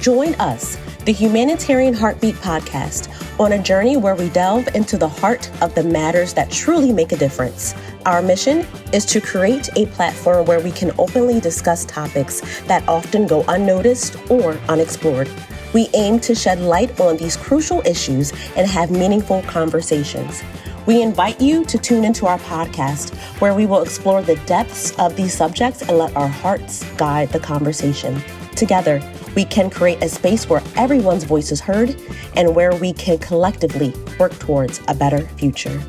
Join us, the Humanitarian Heartbeat Podcast, on a journey where we delve into the heart of the matters that truly make a difference. Our mission is to create a platform where we can openly discuss topics that often go unnoticed or unexplored. We aim to shed light on these crucial issues and have meaningful conversations. We invite you to tune into our podcast, where we will explore the depths of these subjects and let our hearts guide the conversation. Together, we can create a space where everyone's voice is heard and where we can collectively work towards a better future.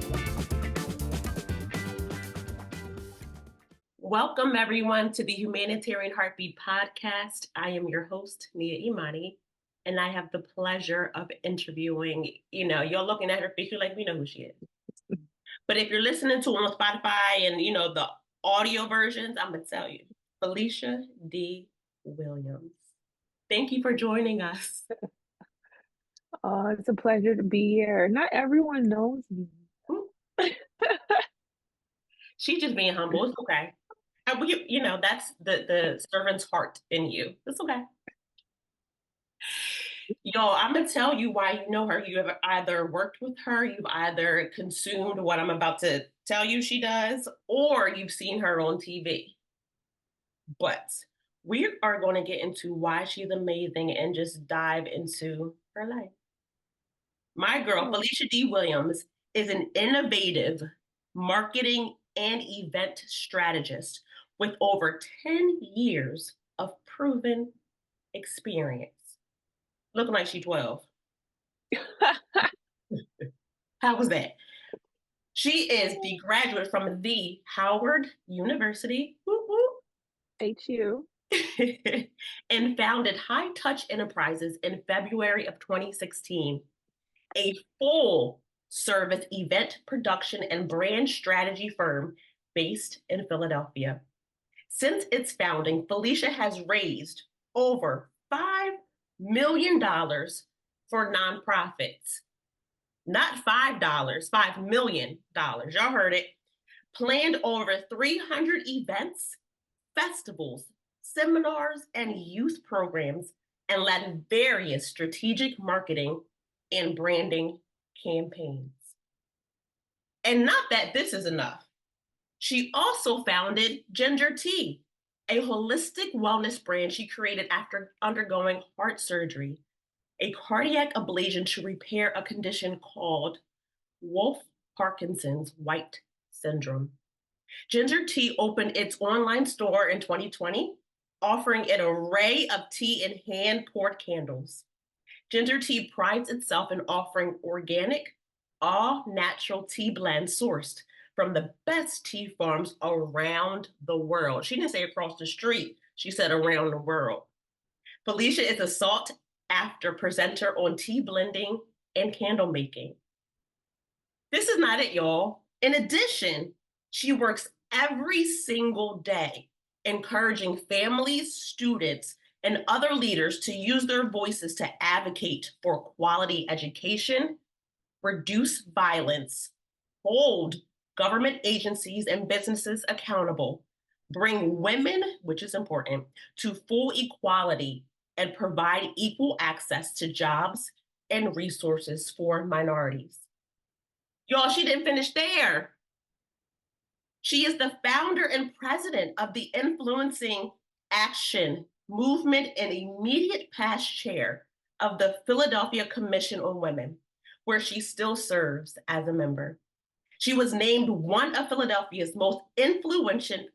Welcome, everyone, to the Humanitarian Heartbeat Podcast. I am your host, Nia Imani, and I have the pleasure of interviewing, you're looking at her face, you're like, we know who she is. But if you're listening to it on Spotify and, the audio versions, I'm going to tell you, Felicia D. Williams. Thank you for joining us. Oh, it's a pleasure to be here. Not everyone knows me. She's just being humble. It's okay. That's the servant's heart in you. It's okay. I'm going to tell you why you know her. You have either worked with her, you've either consumed what I'm about to tell you she does, or you've seen her on TV. But we are going to get into why she's amazing and just dive into her life. My girl, Felicia D. Williams, is an innovative marketing and event strategist with over 10 years of proven experience. Looking like she's 12. How was that? She is the graduate from the Howard University. HU. And founded HiTouch Enterprises in February of 2016, a full-service event production and brand strategy firm based in Philadelphia. Since its founding, Felicia has raised over $5 million for nonprofits. Not $5, $5 million. Y'all heard it. Planned over 300 events, festivals, seminars, and youth programs, and led various strategic marketing and branding campaigns. And not that this is enough. She also founded GyngerTea, a holistic wellness brand she created after undergoing heart surgery, a cardiac ablation to repair a condition called Wolff-Parkinson's White syndrome. GyngerTea opened its online store in 2020, offering an array of tea and hand-poured candles. GyngerTea prides itself in offering organic, all-natural tea blends sourced from the best tea farms around the world. She didn't say across the street. She said around the world. Felicia is a sought-after presenter on tea blending and candle making. This is not it, y'all. In addition, she works every single day, encouraging families, students, and other leaders to use their voices to advocate for quality education, reduce violence, hold government agencies and businesses accountable, bring women, which is important, to full equality, and provide equal access to jobs and resources for minorities. Y'all, she didn't finish there. She is the founder and president of the Influencing Action Movement and immediate past chair of the Philadelphia Commission on Women, where she still serves as a member. She was named one of Philadelphia's most influential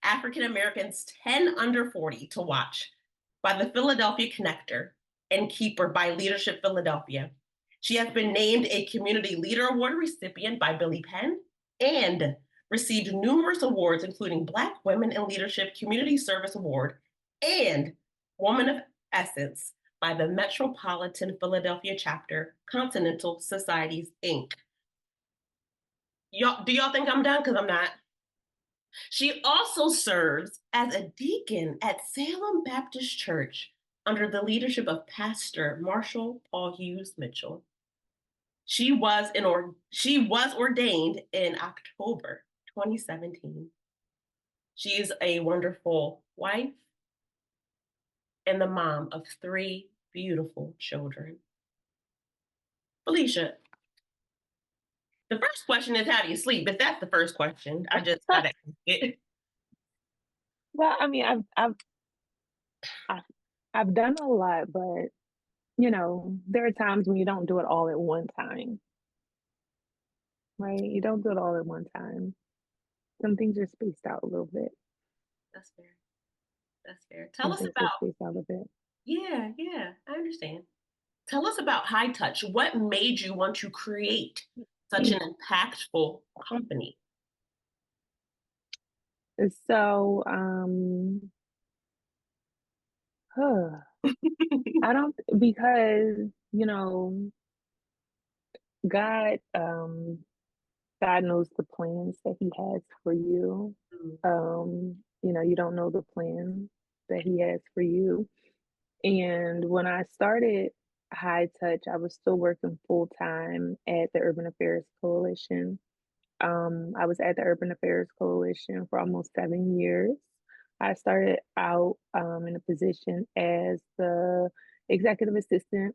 African Americans 10 under 40 to watch by the Philadelphia Connector and Keeper by Leadership Philadelphia. She has been named a Community Leader Award recipient by Billy Penn and received numerous awards, including Black Women in Leadership Community Service Award and Woman of Essence by the Metropolitan Philadelphia Chapter, Continental Societies, Inc. Do y'all think I'm done? Because I'm not. She also serves as a deacon at Salem Baptist Church under the leadership of Pastor Marshall Paul Hughes Mitchell. She was ordained in October 2017. She is a wonderful wife, and the mom of 3 beautiful children. Felicia, the first question is, how do you sleep? If that's the first question, I just gotta ask it. Well, I mean, I've I've done a lot, but there are times when you don't do it all at one time, right? You don't do it all at one time. Some things are spaced out a little bit. That's fair. That's fair. Tell Some us things are about, spaced out a bit. yeah, I understand. Tell us about HiTouch. What made you want to create such an impactful company? So, I don't because God, God knows the plans that He has for you. Mm, You don't know the plan that He has for you. And when I started High Touch, I was still working full time at the Urban Affairs Coalition. I was at the Urban Affairs Coalition for almost 7 years. I started out in a position as the executive assistant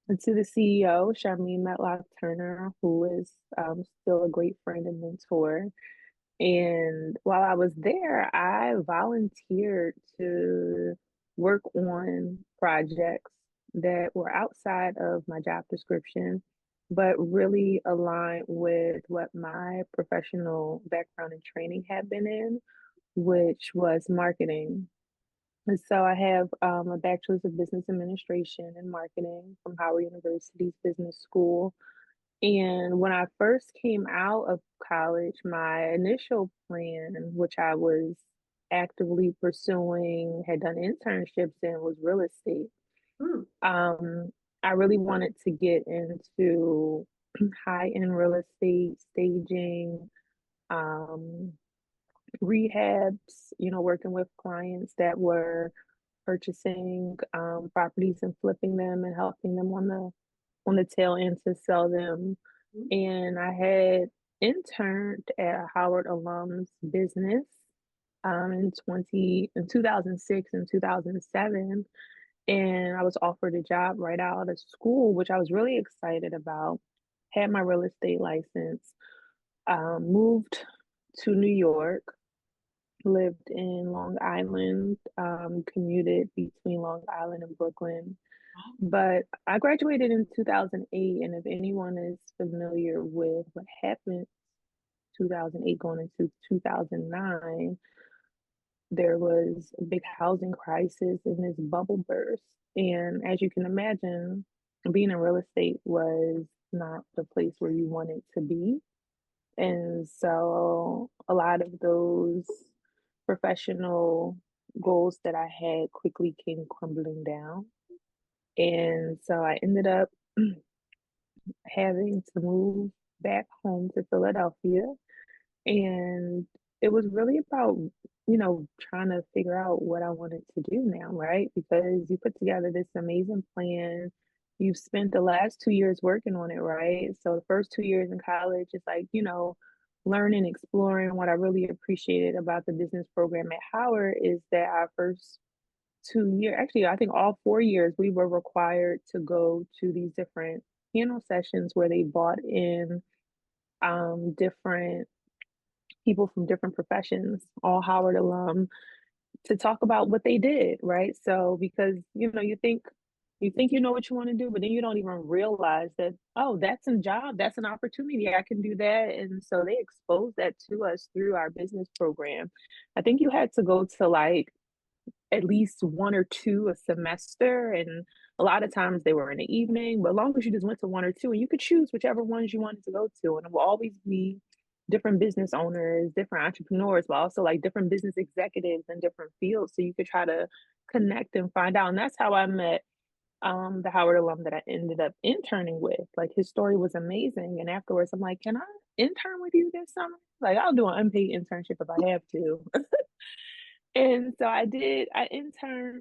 to the CEO, Charmaine Matlock Turner, who is still a great friend and mentor. And while I was there, I volunteered to work on projects that were outside of my job description, but really aligned with what my professional background and training had been in, which was marketing. And so I have a bachelor's of business administration and marketing from Howard University's business school. And when I first came out of college, my initial plan, which I was actively pursuing, had done internships in, was real estate. mm, Um, I really wanted to get into high-end real estate, staging, um, rehabs, working with clients that were purchasing properties and flipping them and helping them on the tail end to sell them. mm, And I had interned at a Howard alum's business in 2006 and 2007, and I was offered a job right out of school, which I was really excited about. Had my real estate license, moved to New York, lived in Long Island, commuted between Long Island and Brooklyn. But I graduated in 2008, and if anyone is familiar with what happened 2008 going into 2009, there was a big housing crisis and this bubble burst. And as you can imagine, being in real estate was not the place where you wanted to be. And so a lot of those professional goals that I had quickly came crumbling down. And so I ended up having to move back home to Philadelphia. And it was really about, trying to figure out what I wanted to do now, right? Because you put together this amazing plan. You've spent the last 2 years working on it, right? So the first 2 years in college is like, learning, exploring. What I really appreciated about the business program at Howard is that our first 2 year, actually, I think all 4 years, we were required to go to these different panel sessions where they brought in different people from different professions, all Howard alum, to talk about what they did, right? So because you think you know what you want to do, but then you don't even realize that, oh, that's a job, that's an opportunity, I can do that. And so they exposed that to us through our business program. I think you had to go to like at least one or two a semester, and a lot of times they were in the evening, but as long as you just went to one or two, and you could choose whichever ones you wanted to go to, and it will always be different business owners, different entrepreneurs, but also like different business executives in different fields, so you could try to connect and find out. And that's how I met the Howard alum that I ended up interning with. Like his story was amazing, and afterwards I'm like, can I intern with you this summer? Like I'll do an unpaid internship if I have to. And so I did. I interned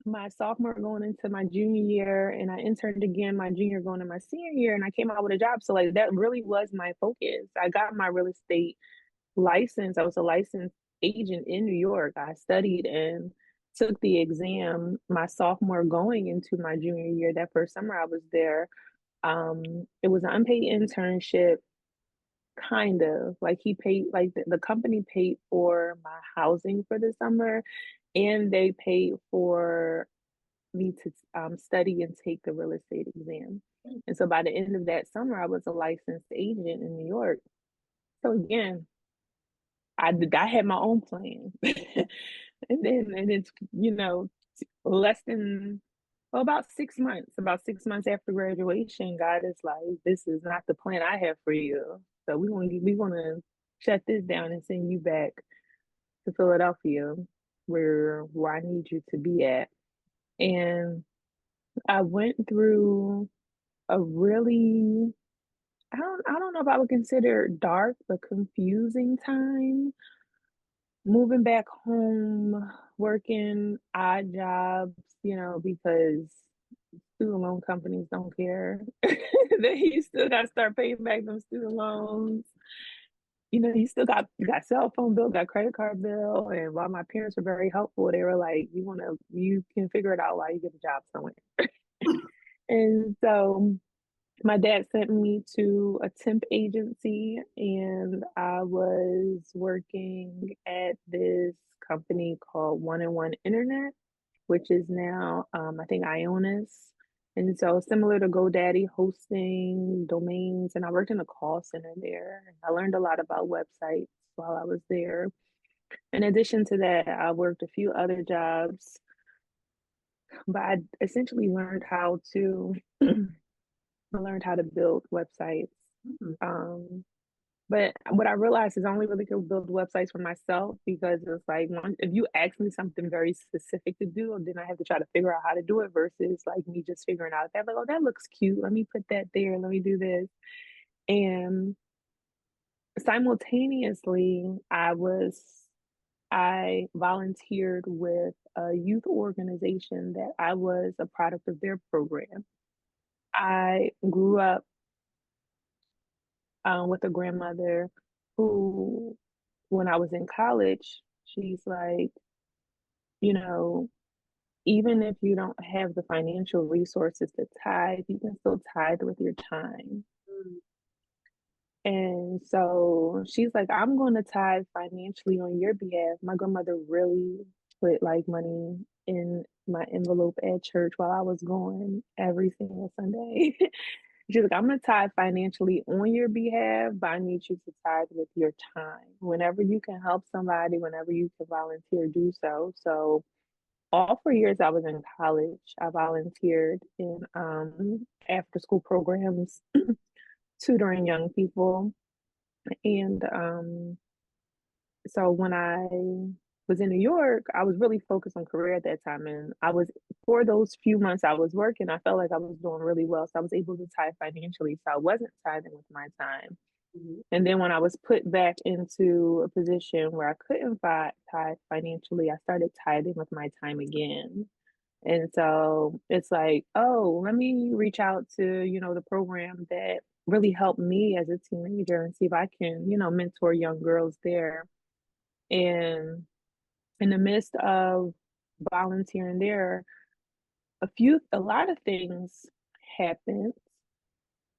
my sophomore going into my junior year, and I interned again my junior going into my senior year, and I came out with a job. So like that really was my focus. I got my real estate license. I was a licensed agent in New York. I studied in took the exam my sophomore going into my junior year. That first summer I was there, it was an unpaid internship, kind of like he paid, like the company paid for my housing for the summer, and they paid for me to study and take the real estate exam. And so by the end of that summer, I was a licensed agent in New York. So again, I had my own plan, and it's less than, well, about 6 months after graduation, God is like, this is not the plan I have for you. So we want to shut this down and send you back to Philadelphia, where I need you to be at. And I went through a really, I don't know if I would consider it dark, but confusing time moving back home, working odd jobs, because student loan companies don't care that you still got to start paying back them student loans. You got cell phone bill, got credit card bill, and while my parents were very helpful, they were like, you can figure it out while you get a job somewhere. And so my dad sent me to a temp agency, and I was working at this company called One and One Internet, which is now, I think, Ionis. And so, similar to GoDaddy, hosting domains, and I worked in a call center there. I learned a lot about websites while I was there. In addition to that, I worked a few other jobs, but I essentially learned how to I learned how to build websites. Mhm. But what I realized is I only really could build websites for myself, because it's like, if you ask me something very specific to do, then I have to try to figure out how to do it, versus like me just figuring out that, like, oh, that looks cute. Let me put that there. Let me do this. And simultaneously, I volunteered with a youth organization that I was a product of their program. I grew up with a grandmother who, when I was in college, she's like, you know, even if you don't have the financial resources to tithe, you can still tithe with your time. Mm. And so she's like, I'm going to tithe financially on your behalf. My grandmother really put like money in my envelope at church while I was going every single Sunday. She's like, I'm going to tithe financially on your behalf, but I need you to tithe with your time. Whenever you can help somebody, whenever you can volunteer, do so. So all 4 years I was in college, I volunteered in after school programs, tutoring young people. And so when I was in New York, I was really focused on career at that time. And for those few months I was working, I felt like I was doing really well. So I was able to tithe financially. So I wasn't tithing with my time. Mhm. And then when I was put back into a position where I couldn't tithe financially, I started tithing with my time again. And so it's like, oh, let me reach out to, the program that really helped me as a teenager, and see if I can, mentor young girls there. And in the midst of volunteering there, a lot of things happened.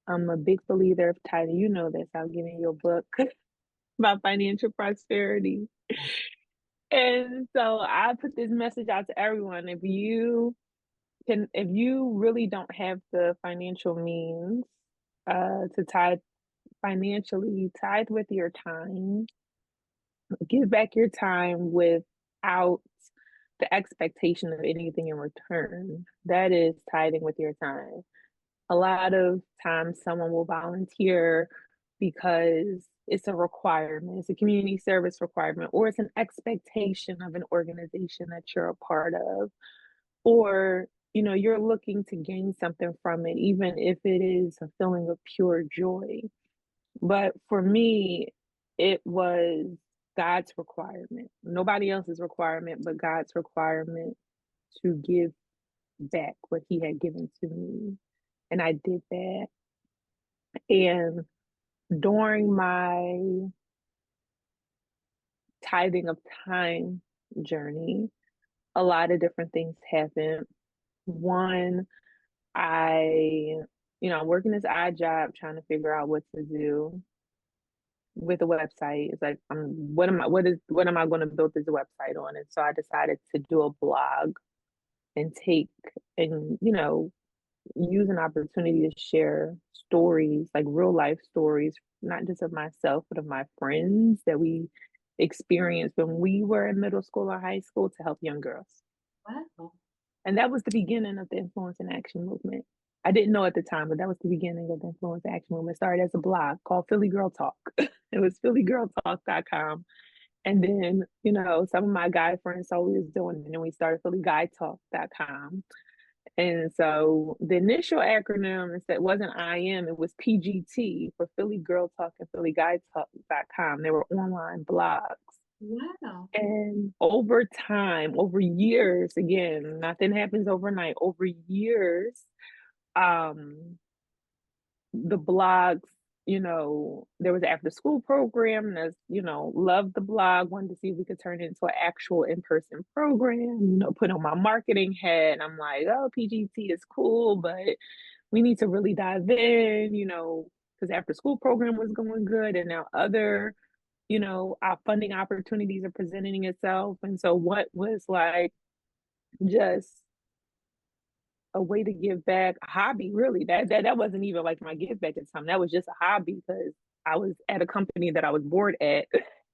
I'm a big believer of tithing. You know this. I'll give you your book about financial prosperity. And so I put this message out to everyone. If you really don't have the financial means to tithe financially, tithe with your time, give back your time without the expectation of anything in return. That is tithing with your time. A lot of times someone will volunteer because it's a requirement, it's a community service requirement, or it's an expectation of an organization that you're a part of, or you're looking to gain something from it, even if it is a feeling of pure joy. But for me, it was God's requirement, nobody else's requirement, but God's requirement to give back what He had given to me. And I did that. And during my tithing of time journey, a lot of different things happened. One, I, I'm working this odd job trying to figure out what to do with a website. It's like, what am I going to build this website on? And so I decided to do a blog and and, use an opportunity to share stories, like real life stories, not just of myself, but of my friends that we experienced when we were in middle school or high school to help young girls. Wow. And that was the beginning of the Influence and Action movement. I didn't know at the time, but that was the beginning of the Influence and Action movement. It started as a blog called Philly Girl Talk. It was phillygirltalk.com. And then, some of my guy friends saw we was doing it, and then we started phillyguytalk.com. And so the initial acronym wasn't IM, it was PGT for Philly Girl Talk and phillyguytalk.com. They were online blogs. Wow. And over time, over years, again, nothing happens overnight, over years, the blogs, there was an after school program that's, loved the blog, wanted to see if we could turn it into an actual in-person program, put on my marketing hat. I'm like, oh, PGT is cool, but we need to really dive in, because after school program was going good and now other, our funding opportunities are presenting itself. And so what was like just a way to give back, a hobby, really. That wasn't even like my give back at the time. That was just a hobby because I was at a company that I was bored at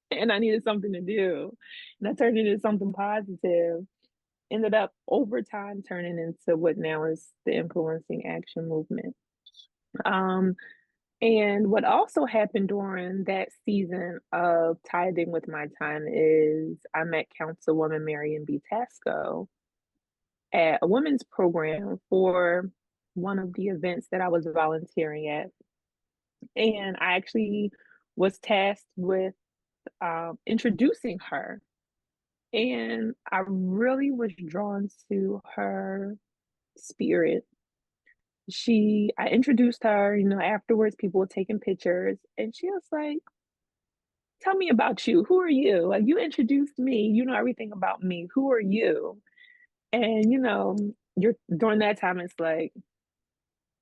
and I needed something to do. And I turned it into something positive. Ended up over time turning into what now is the Influencing Action movement. And what also happened during that season of Tithing with My Time is I met Councilwoman Marion B. Tasco at a women's program for one of the events that I was volunteering at. And I actually was tasked with introducing her. And I really was drawn to her spirit. I introduced her, afterwards people were taking pictures and she was like, tell me about you. Who are you? Like, you introduced me, you know everything about me. Who are you? And, you're during that time, it's like,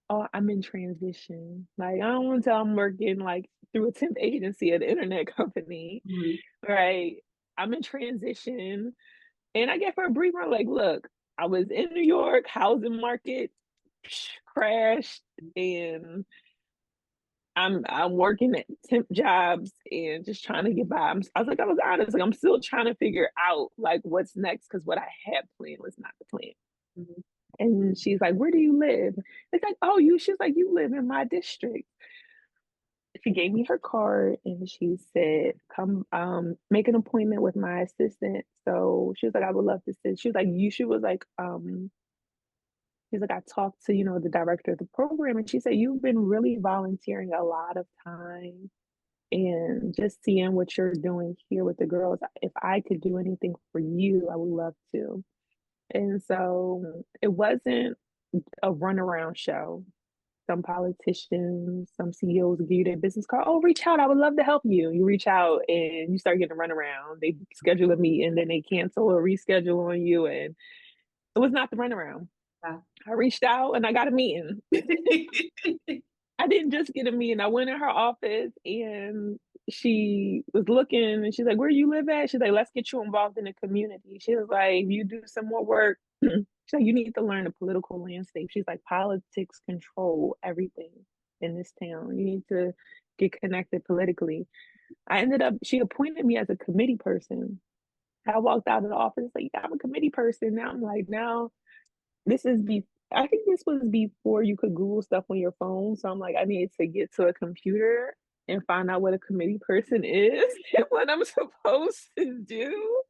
oh, I'm in transition. Like, I don't want to tell I'm working like through a temp agency at an internet company, right? I'm in transition. And I gave her a brief. I'm like, look, I was in New York, housing market crashed, and I'm working at temp jobs and just trying to get by. I was honest, like I'm still trying to figure out like what's next because what I had planned was not the plan. Mhm. And she's like, where do you live? It's like, oh, she's like, you live in my district. She gave me her card and she said, come make an appointment with my assistant. So she was like, I would love to sit. She was like, she's like, I talked to, the director of the program and she said, you've been really volunteering a lot of time and just seeing what you're doing here with the girls. If I could do anything for you, I would love to. And so it wasn't a runaround show. Some politicians, some CEOs give you their business card. Oh, reach out. I would love to help you. You reach out and you start getting a runaround. They schedule a meeting, then they cancel or reschedule on you. And it was not the runaround. Wow. I reached out and I got a meeting. I didn't just get a meeting. I went in her office and she was looking and she's like, where you live at? She's like, let's get you involved in the community. She was like, you do some more work. She's like, you need to learn the political landscape. She's like, politics control everything in this town. You need to get connected politically. She appointed me as a committee person. I walked out of the office like, I'm a committee person. Now I'm like, now this is I think this was before you could Google stuff on your phone. So I'm like, I need to get to a computer and find out what a committee person is and what I'm supposed to do.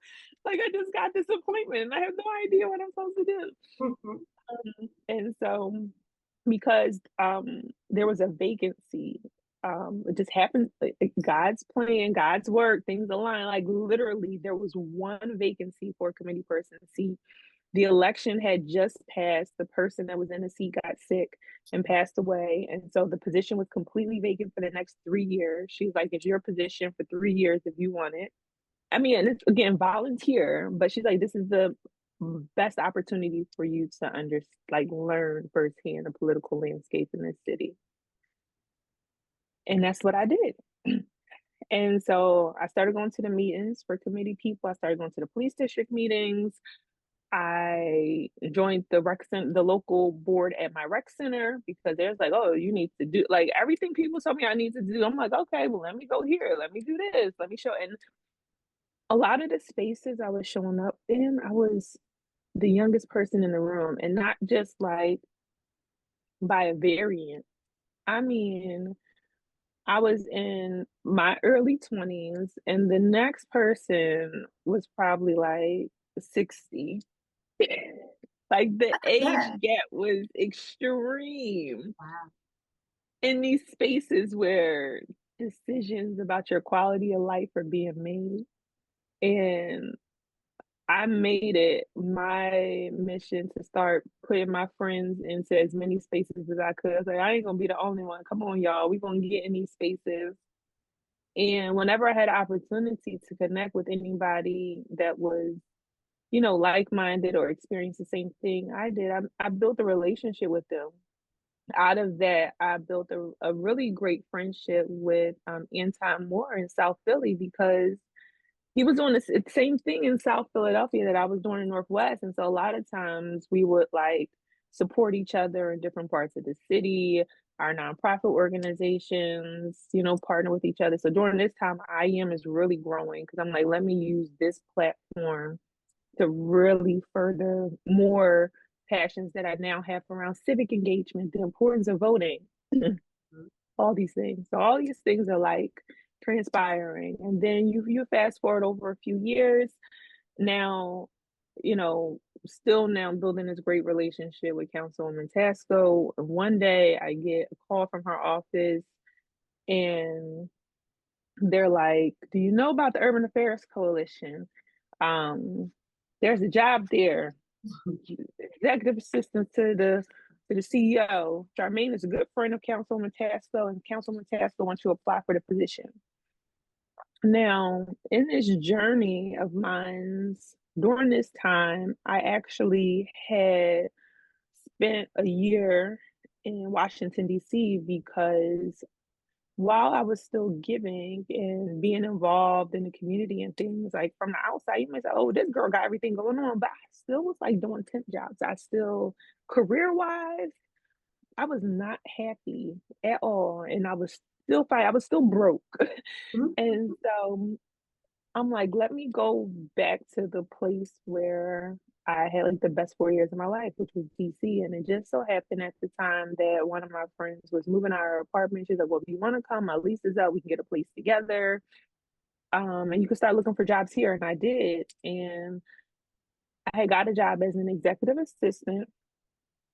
Like, I just got this appointment and I have no idea what I'm supposed to do. And so, because there was a vacancy, it just happened, like, God's plan, God's work, things align. Like, literally, there was one vacancy for a committee person. See, the election had just passed. The person that was in the seat got sick and passed away. And so the position was completely vacant for the next 3 years. She's like, it's your position for 3 years if you want it. I mean, and it's again volunteer, but she's like, this is the best opportunity for you to learn firsthand the political landscape in this city. And that's what I did. And so I started going to the meetings for committee people. I started going to the police district meetings. I joined the local board at my rec center because there's like, oh, you need to do like everything people tell me I need to do. I'm like, okay, well, let me go here. Let me do this. Let me show. And a lot of the spaces I was showing up in, I was the youngest person in the room, and not just like by a variant. I mean, I was in my early 20s, and the next person was probably like 60. Like the age Yeah. gap was extreme Wow. in these spaces where decisions about your quality of life are being made. And I made it my mission to start putting my friends into as many spaces as I could. I was like, I ain't gonna be the only one. Come on, y'all. We gonna get in these spaces. And whenever I had opportunity to connect with anybody that was, like-minded or experienced the same thing I did, I built a relationship with them. Out of that, I built a really great friendship with Anton Moore in South Philly because he was doing the same thing in South Philadelphia that I was doing in Northwest. And so a lot of times we would like support each other in different parts of the city, our nonprofit organizations, partner with each other. So during this time, IEM is really growing because I'm like, let me use this platform to really further more passions that I now have around civic engagement, the importance of voting, all these things. So all these things are like transpiring. And then you fast forward over a few years. Now, still now building this great relationship with Councilwoman Tasco. One day I get a call from her office and they're like, do you know about the Urban Affairs Coalition? There's a job there, executive assistant to the CEO. Charmaine is a good friend of Councilwoman Tasco, and Councilwoman Tasco wants to apply for the position. Now, in this journey of mine, during this time, I actually had spent a year in Washington, D.C. because while I was still giving and being involved in the community and things, like from the outside, you might say, oh, this girl got everything going on. But I still was like doing temp jobs. Career wise, I was not happy at all. And I was still fighting. I was still broke. Mhm. And so I'm like, let me go back to the place where I had like the best 4 years of my life, which was DC. And it just so happened at the time that one of my friends was moving out of her apartment. She's like, well, if you want to come, my lease is up. We can get a place together. And you can start looking for jobs here. And I did. And I had got a job as an executive assistant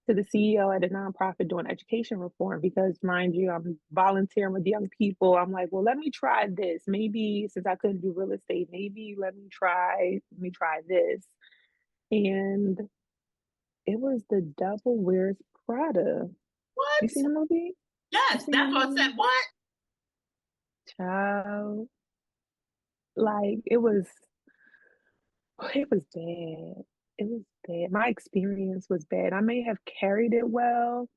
to the CEO at a nonprofit doing education reform because, mind you, I'm volunteering with young people. I'm like, well, let me try this. Maybe since I couldn't do real estate, maybe let me try this. And it was The Devil Wears Prada. You What? seen the movie? You Yes, seen the that's what I said. movie? What? Child, like it was bad. It was bad. My experience was bad. I may have carried it well,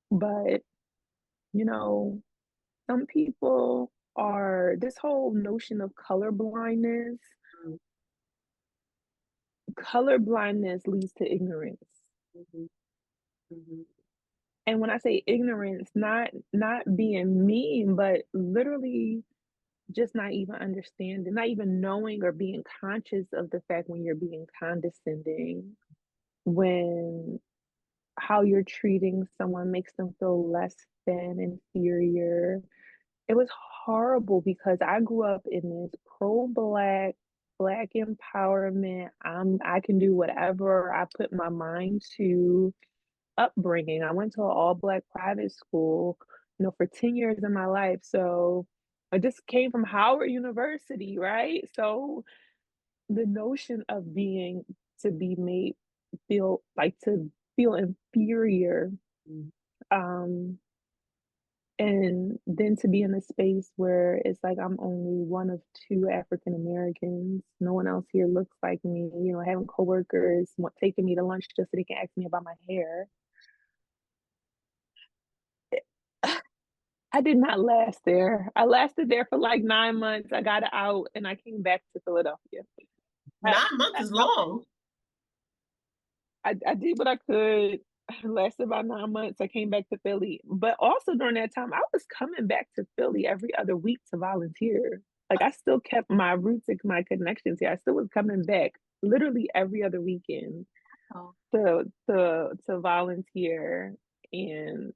but you know, some people are this whole notion of color blindness leads to ignorance. Mhm, mhm, And when I say ignorance, not being mean, but literally just not even understanding, not even knowing or being conscious of the fact when you're being condescending, when how you're treating someone makes them feel less than, inferior. It was horrible because I grew up in this pro-black, black empowerment. I can do whatever I put my mind to upbringing. I went to an all-black private school, for 10 years of my life. So I just came from Howard University, right? So the notion of being to be made to feel inferior, mhm. um And then to be in a space where it's like I'm only one of 2 African Americans, no one else here looks like me, having coworkers taking me to lunch just so they can ask me about my hair. I did not last there. I lasted there for like 9 months. I got out and I came back to Philadelphia. I 9 months I is long. I did what I could. I lasted about 9 months. I came back to Philly, but also during that time, I was coming back to Philly every other week to volunteer. Like, I still kept my roots and my connections here. I still was coming back literally every other weekend Oh. to volunteer, and,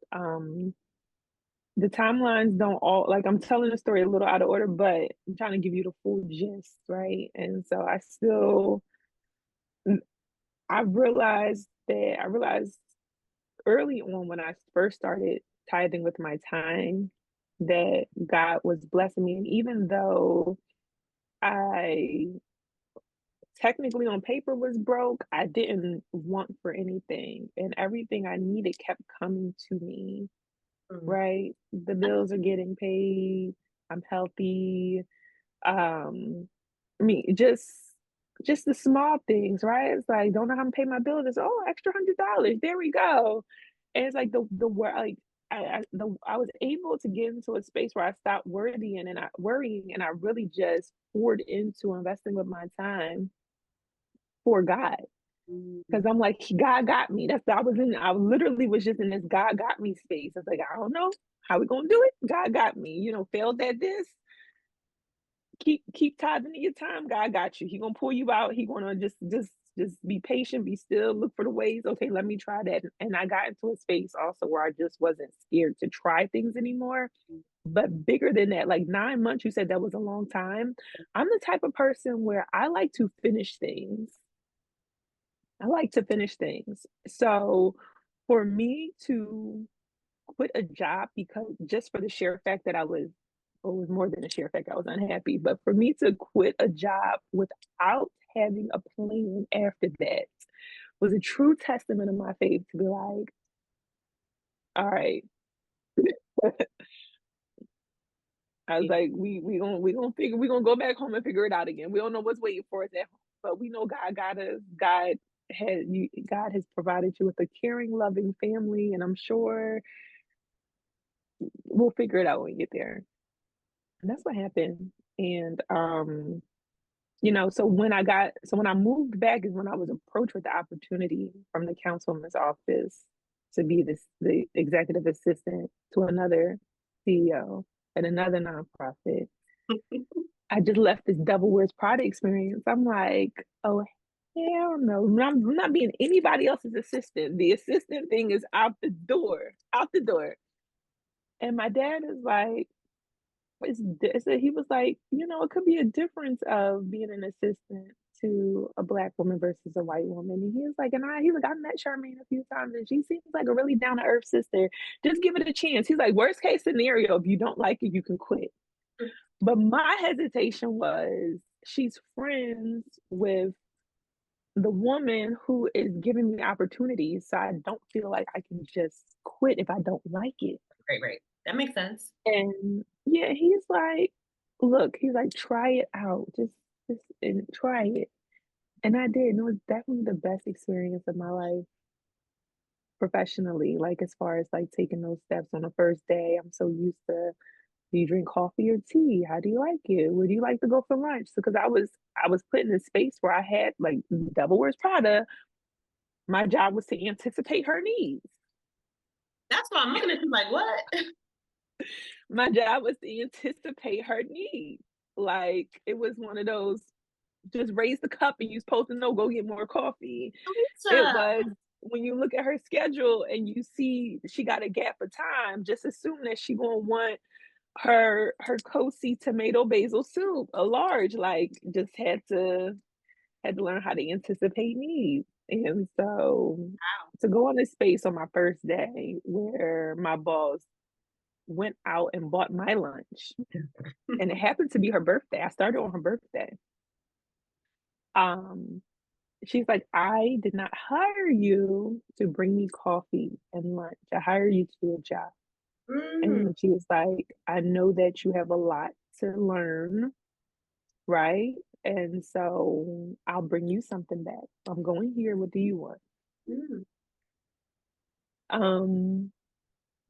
the timelines don't all like, I'm telling the story a little out of order, but I'm trying to give you the full gist, right? And so mm, I realized early on when I first started tithing with my time that God was blessing me. And even though I technically on paper was broke, I didn't want for anything. And everything I needed kept coming to me, Mm. right? The bills are getting paid, I'm healthy. I mean, just the small things, right? It's like, don't know how to pay my bills. It's extra $100. There we go. And it's like the word like I was able to get into a space where I stopped worrying and I really just poured into investing with my time for God. Mm. Because I'm like, God got me. I literally was just in this God got me space. I was like, I don't know how we gonna do it. God got me, failed at this, keep tithing in your time. God got you. He gonna pull you out. He gonna just be patient, be still, look for the ways. Okay, let me try that. And I got into a space also where I just wasn't scared to try things anymore. But bigger than that, like 9 months, you said that was a long time. I'm the type of person where I like to finish things. I like to finish things. So for me to quit a job because just for the sheer fact that it was more than a sheer fact I was unhappy, but for me to quit a job without having a plan after that was a true testament of my faith to be like, all right. I was Yeah. like, we gonna go back home and figure it out again. We don't know what's waiting for us at home, but we know God got us. God has provided you with a caring, loving family, and I'm sure we'll figure it out when we get there. And that's what happened. And so when I moved back is when I was approached with the opportunity from the councilman's office to be the executive assistant to another CEO at another nonprofit. I just left this Devil Wears Prada experience. I'm like, oh hell no. I'm not being anybody else's assistant. The assistant thing is out the door. Out the door. And my dad is like, he was like, it could be a difference of being an assistant to a black woman versus a white woman. And he was like, I met Charmaine a few times and she seems like a really down to earth sister. Just give it a chance. He's like, worst case scenario, if you don't like it, you can quit. But my hesitation was she's friends with the woman who is giving me opportunities. So I don't feel like I can just quit if I don't like it. Right, right. That makes sense. And yeah, he's like, look, he's like, try it out. Just and try it. And I did. And it was definitely the best experience of my life professionally. Like as far as like taking those steps on the first day. I'm so used to, do you drink coffee or tea? How do you like it? Where do you like to go for lunch? Because I was put in a space where I had like Devil Wears Prada. My job was to anticipate her needs. That's why I'm looking at you like, what? My job was to anticipate her needs. Like it was one of those just raise the cup and you're supposed to know, go get more coffee. It Lisa. was when you look at her schedule and you see she got a gap of time, just assume that she gonna want her Kosi tomato basil soup, a large, like just had to learn how to anticipate needs. And so Wow. to go in this space on my first day where my boss went out and bought my lunch, and it happened to be her birthday. I started on her birthday. Um, she's like, I did not hire you to bring me coffee and lunch. I hired you to do a job. Mm, And she was like, I know that you have a lot to learn, right? And so I'll bring you something back. I'm going here. What do you want? mm, Um,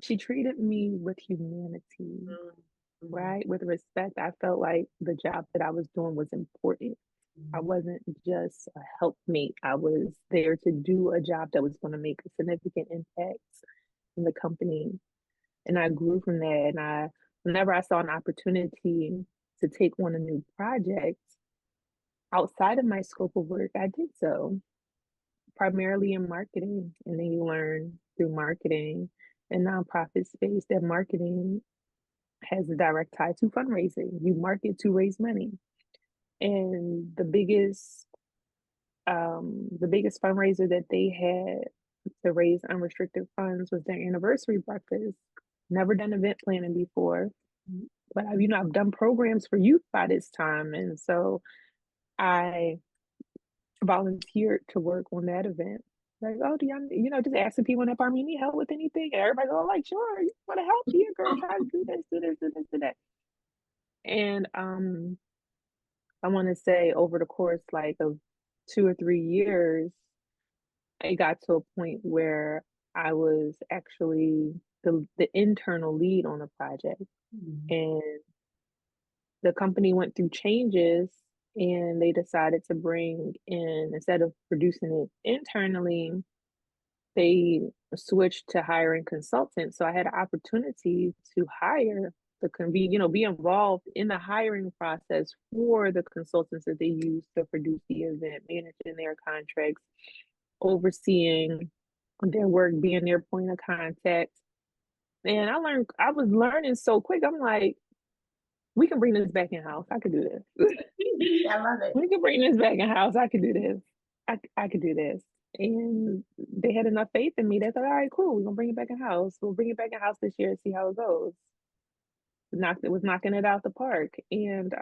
she treated me with humanity, mm, mm, right? With respect. I felt like the job that I was doing was important. I mm, wasn't just a helpmate. I was there to do a job that was going to make a significant impact in the company. And I grew from that. And whenever I saw an opportunity to take on a new project outside of my scope of work, I did so, primarily in marketing. And then you learn through marketing and nonprofit space that marketing has a direct tie to fundraising. You market to raise money. And the biggest fundraiser that they had to raise unrestricted funds was their anniversary breakfast. Never done event planning before, mm. but I've done programs for youth by this time, and so I volunteered to work on that event. Like, oh, do y'all, just asking people in that part, need help with anything? And everybody go, like, sure, you want to help? Yeah, girl, try to do this, do this, do this, do that. And I want to say over the course like of 2 or 3 years, it got to a point where I was actually the internal lead on the project, Mm. and the company went through changes, and they decided to bring in, instead of producing it internally, they switched to hiring consultants. So I had an opportunity to hire be involved in the hiring process for the consultants that they use to produce the event, managing their contracts, overseeing their work, being their point of contact. And I was learning so quick. I'm like, we can bring this back in house. I could do this. I love it. We can bring this back in house. I could do this. I could do this. And they had enough faith in me. They thought, all right, cool. We're gonna bring it back in house. We'll bring it back in house this year and see how it goes. It was knocking it out the park. And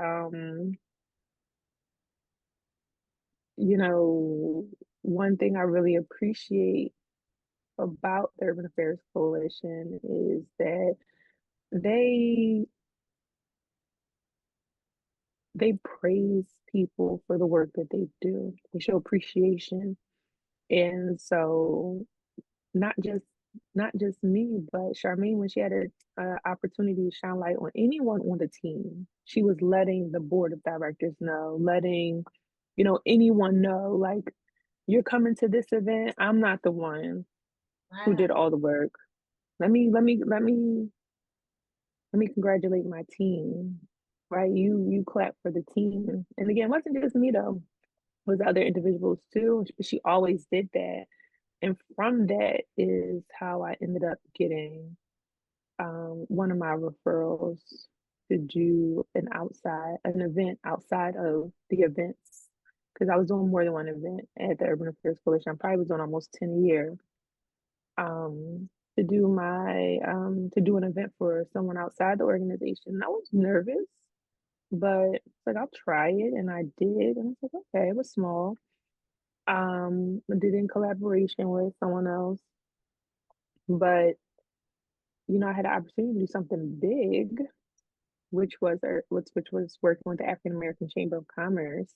you know, one thing I really appreciate about the Urban Affairs Coalition is that they they praise people for the work that they do. They show appreciation. And so not just not just me, but Charmaine, when she had a opportunity to shine light on anyone on the team, she was letting the board of directors know, letting anyone know, like, you're coming to this event. I'm not the one who Wow. did all the work. Let me congratulate my team. Right? You clap for the team. And again, it wasn't just me though. It was other individuals too. She always did that. And from that is how I ended up getting one of my referrals to do an event outside of the events. Because I was doing more than one event at the Urban Affairs Coalition. I probably was doing almost 10 a year. To do an event for someone outside the organization. I was nervous, but it's like I'll try it, and I did, and it's like, okay, it was small. I did it in collaboration with someone else, but I had the opportunity to do something big, which was working with the African American Chamber of Commerce.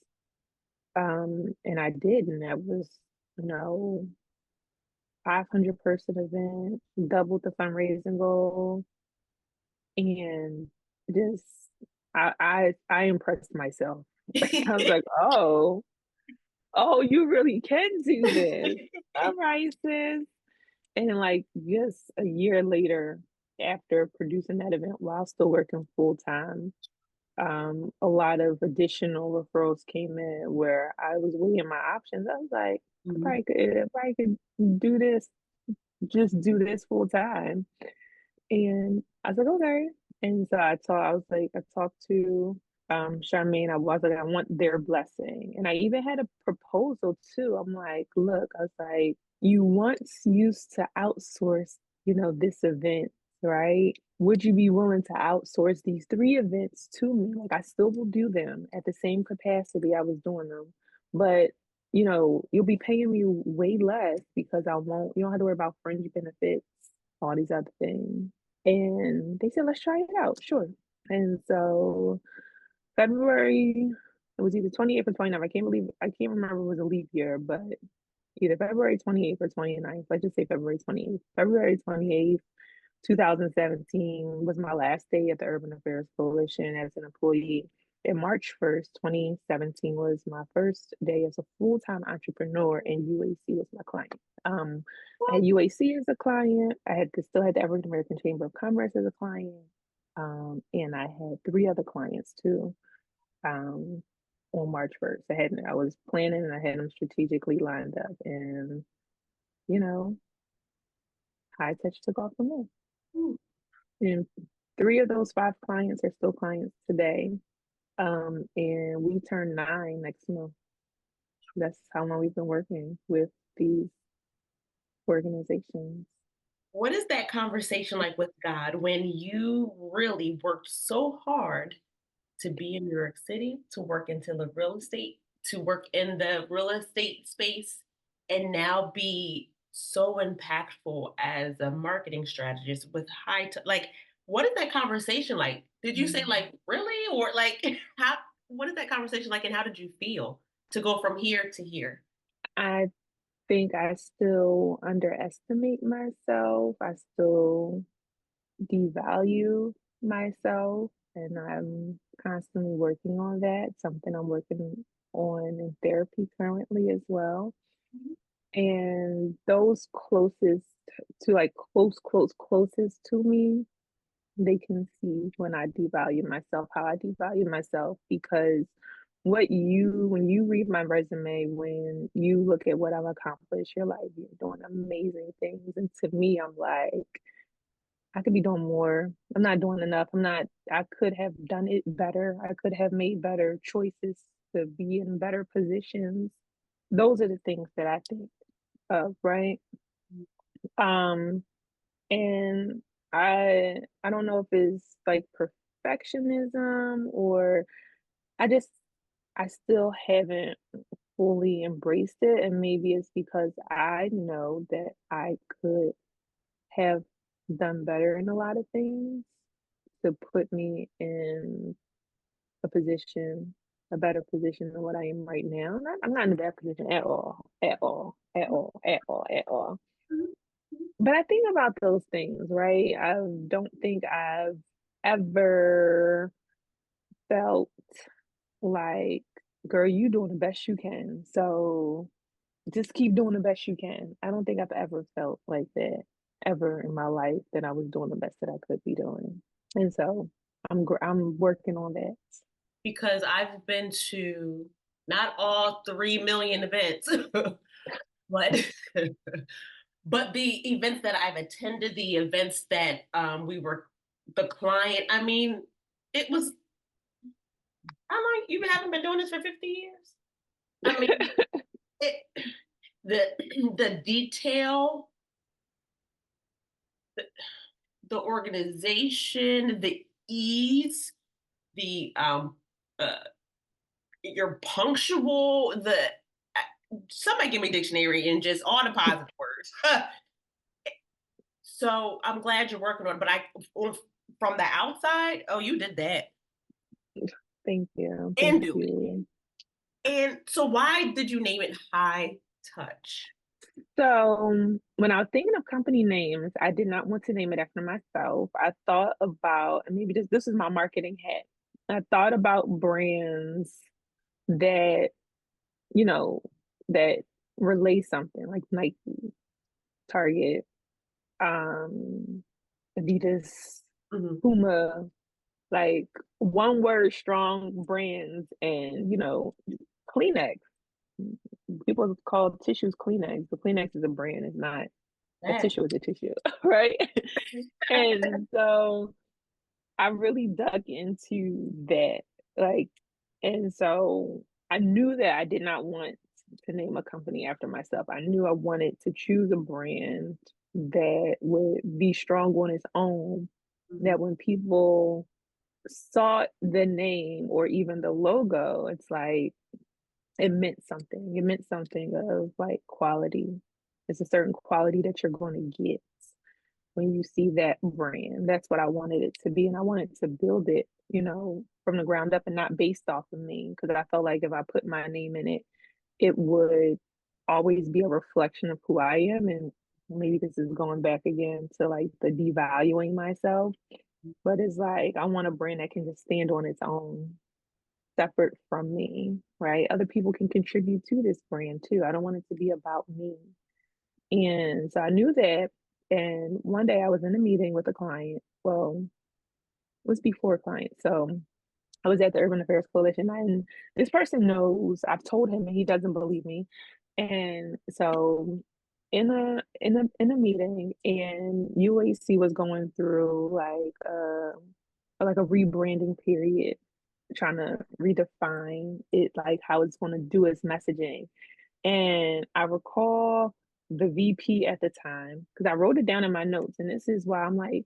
And I did, and that was, you know, 500-person event, doubled the fundraising goal, and just I impressed myself. I was like, oh, you really can do this. All right, sis. And like just a year later, after producing that event while still working full time, a lot of additional referrals came in where I was weighing my options. I was like, Mhm. I probably could do this, just do this full time. And I was like, okay. And so I talked to Charmaine. I was like, I want their blessing. And I even had a proposal too. I'm like, look, I was like, you once used to outsource, this event, right? Would you be willing to outsource these 3 events to me? Like, I still will do them at the same capacity I was doing them. But you'll be paying me way less because you don't have to worry about fringe benefits, all these other things. And they said, let's try it out. Sure. And so February, it was either 28th or 29th. I can't remember if it was a leap year, but either February 28th or 29th. Let's just say February 28th. February 28th, 2017 was my last day at the Urban Affairs Coalition as an employee. And March 1st, 2017 was my first day as a full-time entrepreneur, and UAC was my client. I had UAC as a client. Still had the African American Chamber of Commerce as a client. And I had three other clients too. On March 1st. I was planning and I had them strategically lined up, and you know, HiTouch took off from there. Hmm. And three of those five clients are still clients today. And we turn 9 next month. That's how long we've been working with these organizations. What is that conversation like with God when you really worked so hard to be in New York City, to work into the real estate, to work in the real estate space, and now be so impactful as a marketing strategist with like, what is that conversation like? Did you say like, really? Or like, what is that conversation like and how did you feel to go from here to here? I think I still underestimate myself. I still devalue myself, and I'm constantly working on that. Something I'm working on in therapy currently as well. Mhm. And those closest to like closest to me, they can see when I devalue myself, how I devalue myself, because when you read my resume, when you look at what I've accomplished, you're like, you're doing amazing things. And to me, I'm like, I could be doing more. I'm not doing enough. I could have done it better. I could have made better choices to be in better positions. Those are the things that I think of, right? Um, and I don't know if it's like perfectionism, or I just I still haven't fully embraced it, and maybe it's because I know that I could have done better in a lot of things to put me in a better position than what I am right now. I'm not in a bad position at all, at all, at all, at all, at all. Mhm. But I think about those things, right? I don't think I've ever felt like, girl, you doing the best you can. So just keep doing the best you can. I don't think I've ever felt like that ever in my life, that I was doing the best that I could be doing. And so I'm working on that. Because I've been to not all 3 million events, but but the events that I've attended, the events that we were the client. I mean, it was. I'm like, you haven't been doing this for 50 years. I mean, it, the the detail, the, the organization, the ease, the uh, you're punctual. Somebody give me a dictionary and just all the positive words. So I'm glad you're working on it. But from the outside, oh, you did that Thank you. Thank and do it. you. And so why did you name it High Touch? So when I was thinking of company names, I did not want to name it after myself. I thought about, and maybe this is my marketing hat. I thought about brands that, you know, that relay something like Nike, Target, um, Adidas, Mhm. Puma, like one word strong brands, and Kleenex. People call tissues Kleenex, but Kleenex is a brand. It's not a That. tissue is a tissue, right? And so I really dug into that. Like, and so I knew that I did not want to name a company after myself. I knew I wanted to choose a brand that would be strong on its own, Mhm. that when people saw the name or even the logo, it's like it meant something. It meant something of like quality. It's a certain quality that you're going to get. when you see that brand. That's what I wanted it to be, and I wanted to build it, from the ground up and not based off of me, because I felt like if I put my name in it, it would always be a reflection of who I am, and maybe this is going back again to, like, the devaluing myself, but it's like, I want a brand that can just stand on its own, separate from me, right? Other people can contribute to this brand too. I don't want it to be about me. And so I knew that. And one day I was in a meeting with a client. Well, it was before a client. So I was at the Urban Affairs Coalition, and this person knows I've told him, and he doesn't believe me. And so in a meeting, and UAC was going through like a rebranding period, trying to redefine it, like how it's going to do its messaging. And I recall the VP at the time, because I wrote it down in my notes. And this is why I'm like,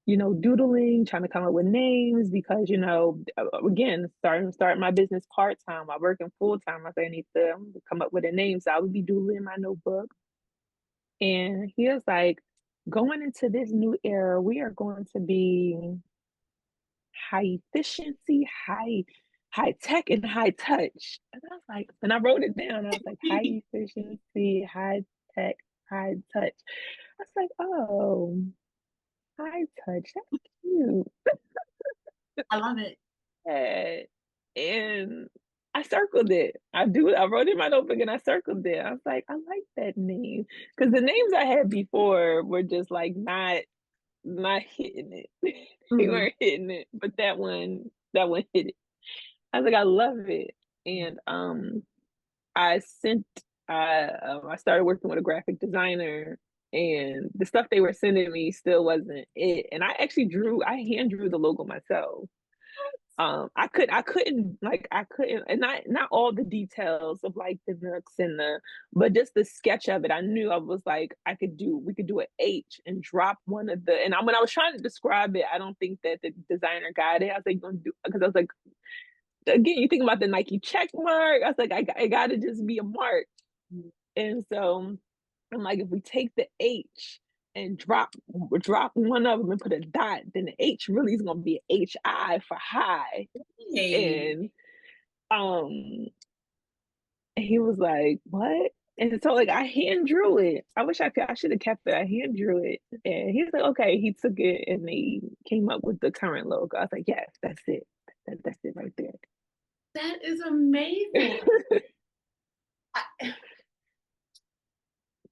doodling, trying to come up with names, because, again, starting my business part-time while working full-time. I say I need to come up with a name. So I would be doodling in my notebook. And he was like, going into this new era, we are going to be high efficiency, high tech, and high touch. And I was like, and I wrote it down. I was like, high efficiency, high tech, high touch. I was like, oh, high touch. That's cute. I love it. And I circled it. I wrote it in my notebook and I circled it. I was like, I like that name. Because the names I had before were just like not hitting it. They Mhm. weren't hitting it. But that one hit it. I was like, I love it. And I sent I started working with a graphic designer, and the stuff they were sending me still wasn't it. And I hand drew the logo myself. I couldn't, and not all the details of like the nooks but just the sketch of it. I knew I was like, we could do an H and drop one of the, and when I was trying to describe it, I don't think that the designer got it. I was like, gonna do, because I was like, again, you think about the Nike check mark. I was like, I gotta just be a mark. And so I'm like, if we take the H and drop one of them and put a dot, then the H really is gonna be HI for high. Hey. And um he was like, what? And so like I hand drew it. I should have kept it. I hand drew it. And he was like, okay. He took it and he came up with the current logo. I was like, yes, that's it. That's it right there. That is amazing. I,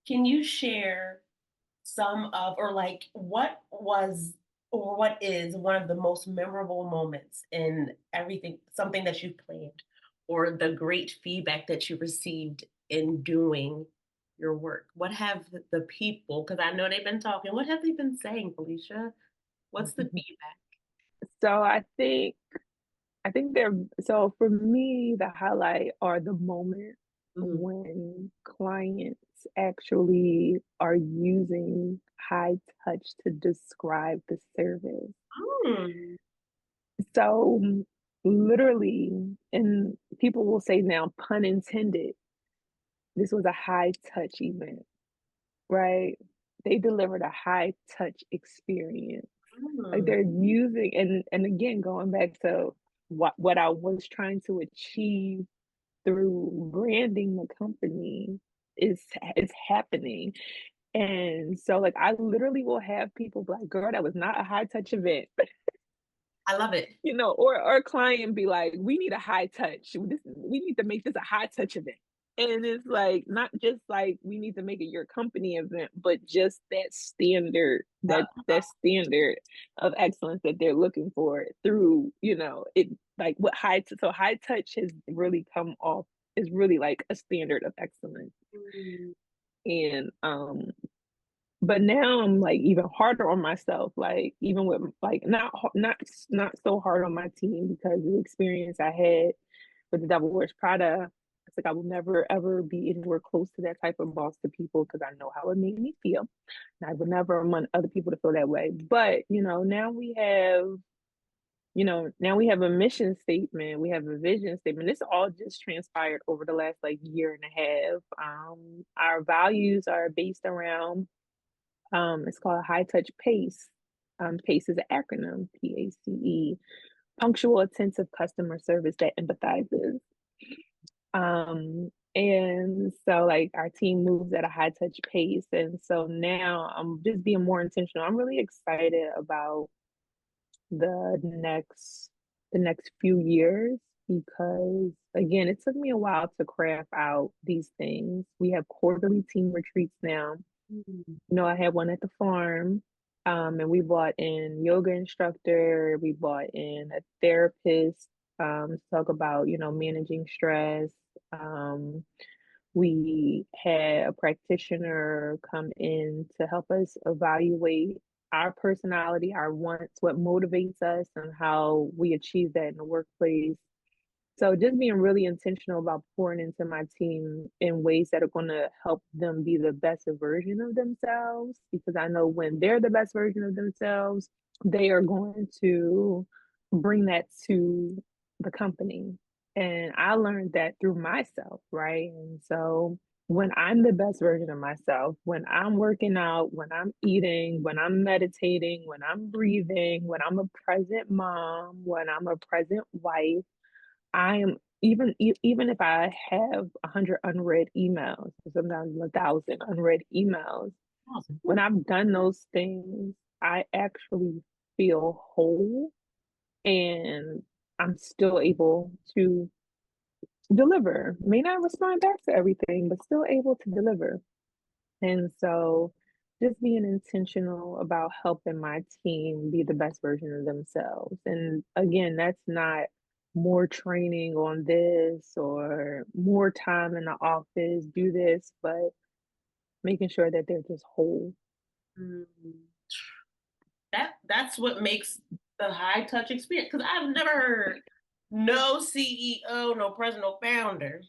can you share some of, or like, what was, or what is one of the most memorable moments in everything, something that you planned, or the great feedback that you received in doing your work? What have the people, because I know they've been talking, what have they been saying, Felicia? What's the feedback? So I think so for me, the highlight are the moments Mhm. when clients actually are using high touch to describe the service. Mm, So literally, and people will say now, pun intended, this was a high touch event, right? They delivered a high touch experience. Like mm. they're using, and again, going back to what I was trying to achieve through branding the company is happening. And so like I literally will have people be like, girl, that was not a high touch event. I love it. Or a client be like, we need a high touch. We need to make this a high touch event. And it's like not just like we need to make it your company event, but just that standard of excellence that they're looking for through, it like what high touch has really come off is really like a standard of excellence. Mm. And but now I'm like even harder on myself, like even with like not so hard on my team, because of the experience I had with the Devil Wears Prada. It's like I will never ever be anywhere close to that type of boss to people, because I know how it made me feel. And I would never want other people to feel that way. But now we have a mission statement, we have a vision statement. This all just transpired over the last like year and a half. Our values are based around It's called HiTouch PACE. PACE is an acronym, PACE, punctual, attentive customer service that empathizes. And so like our team moves at a high touch pace. And so now I'm just being more intentional. I'm really excited about the next few years because again, it took me a while to craft out these things. We have quarterly team retreats now. I had one at the farm. And we brought in yoga instructor, we brought in a therapist to talk about, managing stress. Um, we had a practitioner come in to help us evaluate our personality, our wants, what motivates us, and how we achieve that in the workplace. So just being really intentional about pouring into my team in ways that are going to help them be the best version of themselves, because I know when they're the best version of themselves, they are going to bring that to the company. And I learned that through myself, right? And so when I'm the best version of myself, when I'm working out, when I'm eating, when I'm meditating, when I'm breathing, when I'm a present mom, when I'm a present wife, I am even if I have 100 unread emails, sometimes 1,000 unread emails, Awesome. when I've done those things, I actually feel whole and I'm still able to deliver. May not respond back to everything, but still able to deliver. And so just being intentional about helping my team be the best version of themselves. And again, that's not more training on this or more time in the office, do this, but making sure that they're just whole. Mm. That's what makes the high touch experience. Because I've never heard no CEO, no president, no founder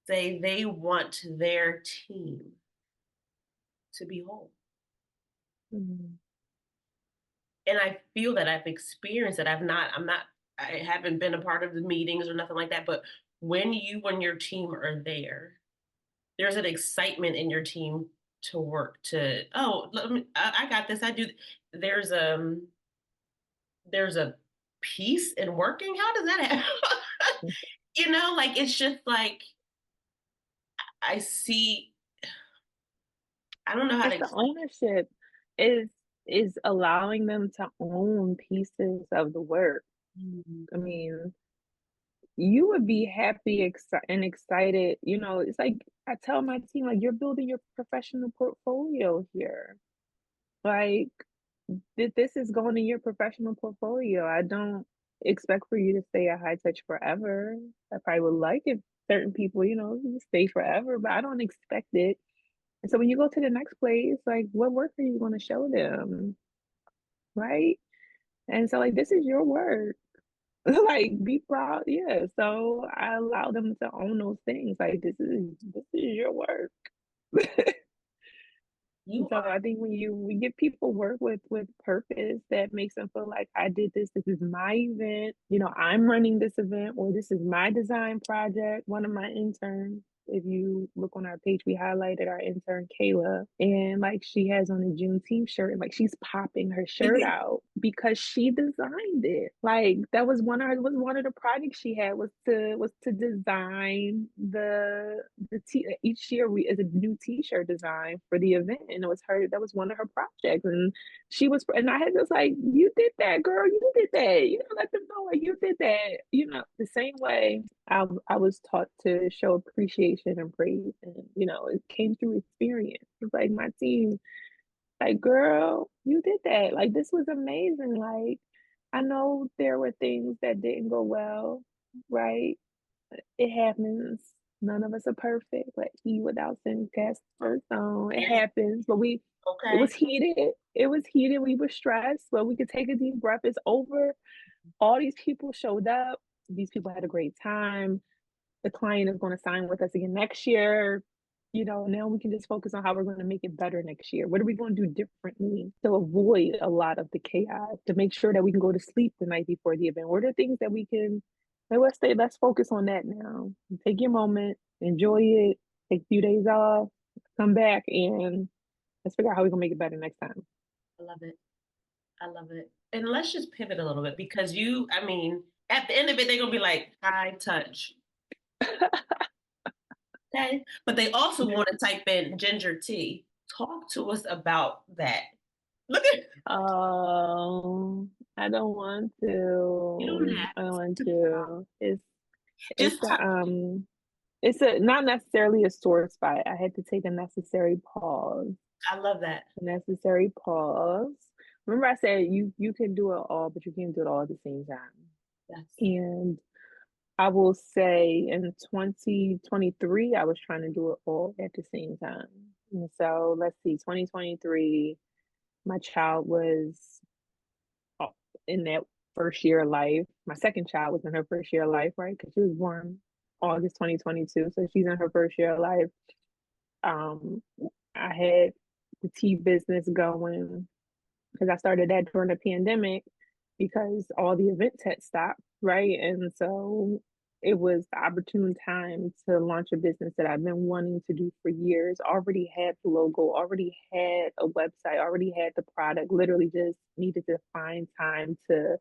say they want their team to be whole. Mm. And I feel that I've experienced it. I haven't been a part of the meetings or nothing like that. But when you and your team are there, there's an excitement in your team to work to, oh, I got this. I do. There's there's a peace in working. How does that happen? Like it's just like I see. I don't know how to It's the ownership is is allowing them to own pieces of the work. explain. I mean, you would be happy and excited. It's like I tell my team, like, you're building your professional portfolio here. Like, this is going in your professional portfolio. I don't expect for you to stay at High Touch forever. I probably would like if certain people, stay forever, but I don't expect it. And so when you go to the next place, like, what work are you going to show them? Right? And so, like, this is your work. Like, be proud. Yeah. So I allow them to own those things. Like, this is your work. You So I think when we give people work with purpose, that makes them feel like I did this. This is my event. I'm running this event, or this is my design project. One of my interns, if you look on our page, we highlighted our intern Kayla, and like she has on a Juneteenth shirt, and like she's popping her shirt are. out because she designed it. Like that was one of the projects she had was to design each year we is a new T-shirt design for the event, and it was her. That was one of her projects, and and I had just like, you did that, girl. You did that. Let them know like you did that. The same way I was taught to show appreciation and praise, and it came through experience. It's like my team, like, girl, you did that. Like, this was amazing. Like, I know there were things that didn't go well, right? It happens. None of us are perfect. Like, he without sin cast the first stone. It happens, but it Okay. was heated. It was heated. We were stressed, but we could take a deep breath. It's over. All these people showed up. These people had a great time. The client is going to sign with us again next year. Now we can just focus on how we're going to make it better next year. What are we going to do differently to avoid a lot of the chaos, to make sure that we can go to sleep the night before the event? What are things that we can, like, let's focus on that now. Take your moment, enjoy it, take a few days off, come back and Let's figure out how we can make it better next time. I love it. I love it. And let's just pivot a little bit because I mean, at the end of it, they're gonna be like high touch. Okay. But they also want to type in GyngerTea. Talk to us about that. Look at Oh, I don't want you don't to. have I don't want to. to. It's Just a talk. it's a not necessarily a sore spot. I had to take a necessary pause. I love that. A necessary pause. Remember I said you can do it all, but you can't do it all at the same time. Yes. And I will say in 2023, I was trying to do it all at the same time. And so let's see, 2023, my child was uh, in that first year of life. My second child was in her first year of life, right? Because she was born August 2022. So she's in her first year of life. Um, I had the tea business going because I started that during the pandemic because all the events had stopped, right? And so it was the opportune time to launch a business that I've been wanting to do for years. Already had the logo, already had a website, already had the product, literally just needed to find time to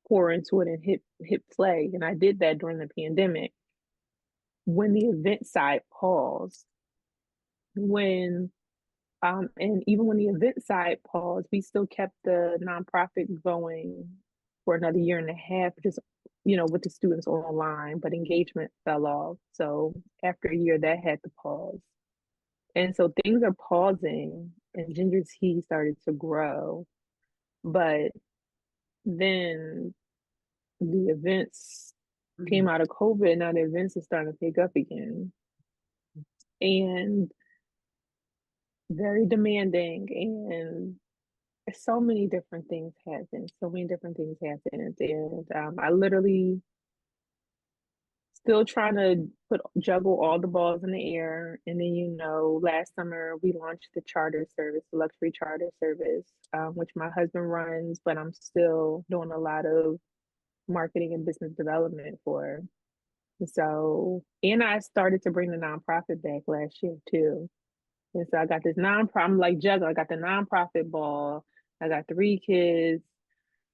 pour into it and hit play. And I did that during the pandemic. When the event side paused, when and even when the event side paused, we still kept the nonprofit going for another year and a half, just with the students online, but engagement fell off. So after a year, that had to pause. And so things are pausing, and Ginger Tea started to grow. But then the events Mhm. came out of COVID. Now the events are starting to pick up again. And very demanding, and so many different things happened. So many different things happened, and I literally still trying to juggle all the balls in the air. And then last summer we launched the charter service, the luxury charter service, which my husband runs, but I'm still doing a lot of marketing and business development for. So, and I started to bring the nonprofit back last year too. And so I got this nonprofit. I'm like juggling. I got the nonprofit ball. I got 3 kids.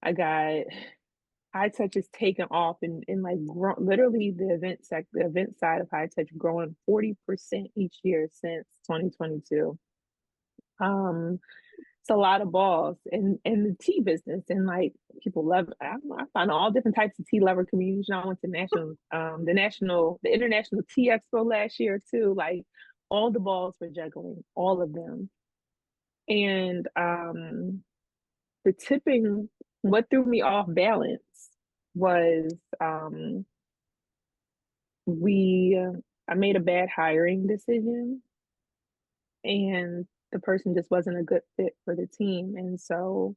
I got HiTouch is taking off and like literally the event side of HiTouch growing 40% each year since 2022. It's a lot of balls in the tea business, and like people love it. I find all different types of tea lover communities. I went to the International Tea Expo last year too. Like all the balls were juggling, all of them. And the tipping, what threw me off balance was we I made a bad hiring decision, and the person just wasn't a good fit for the team. And so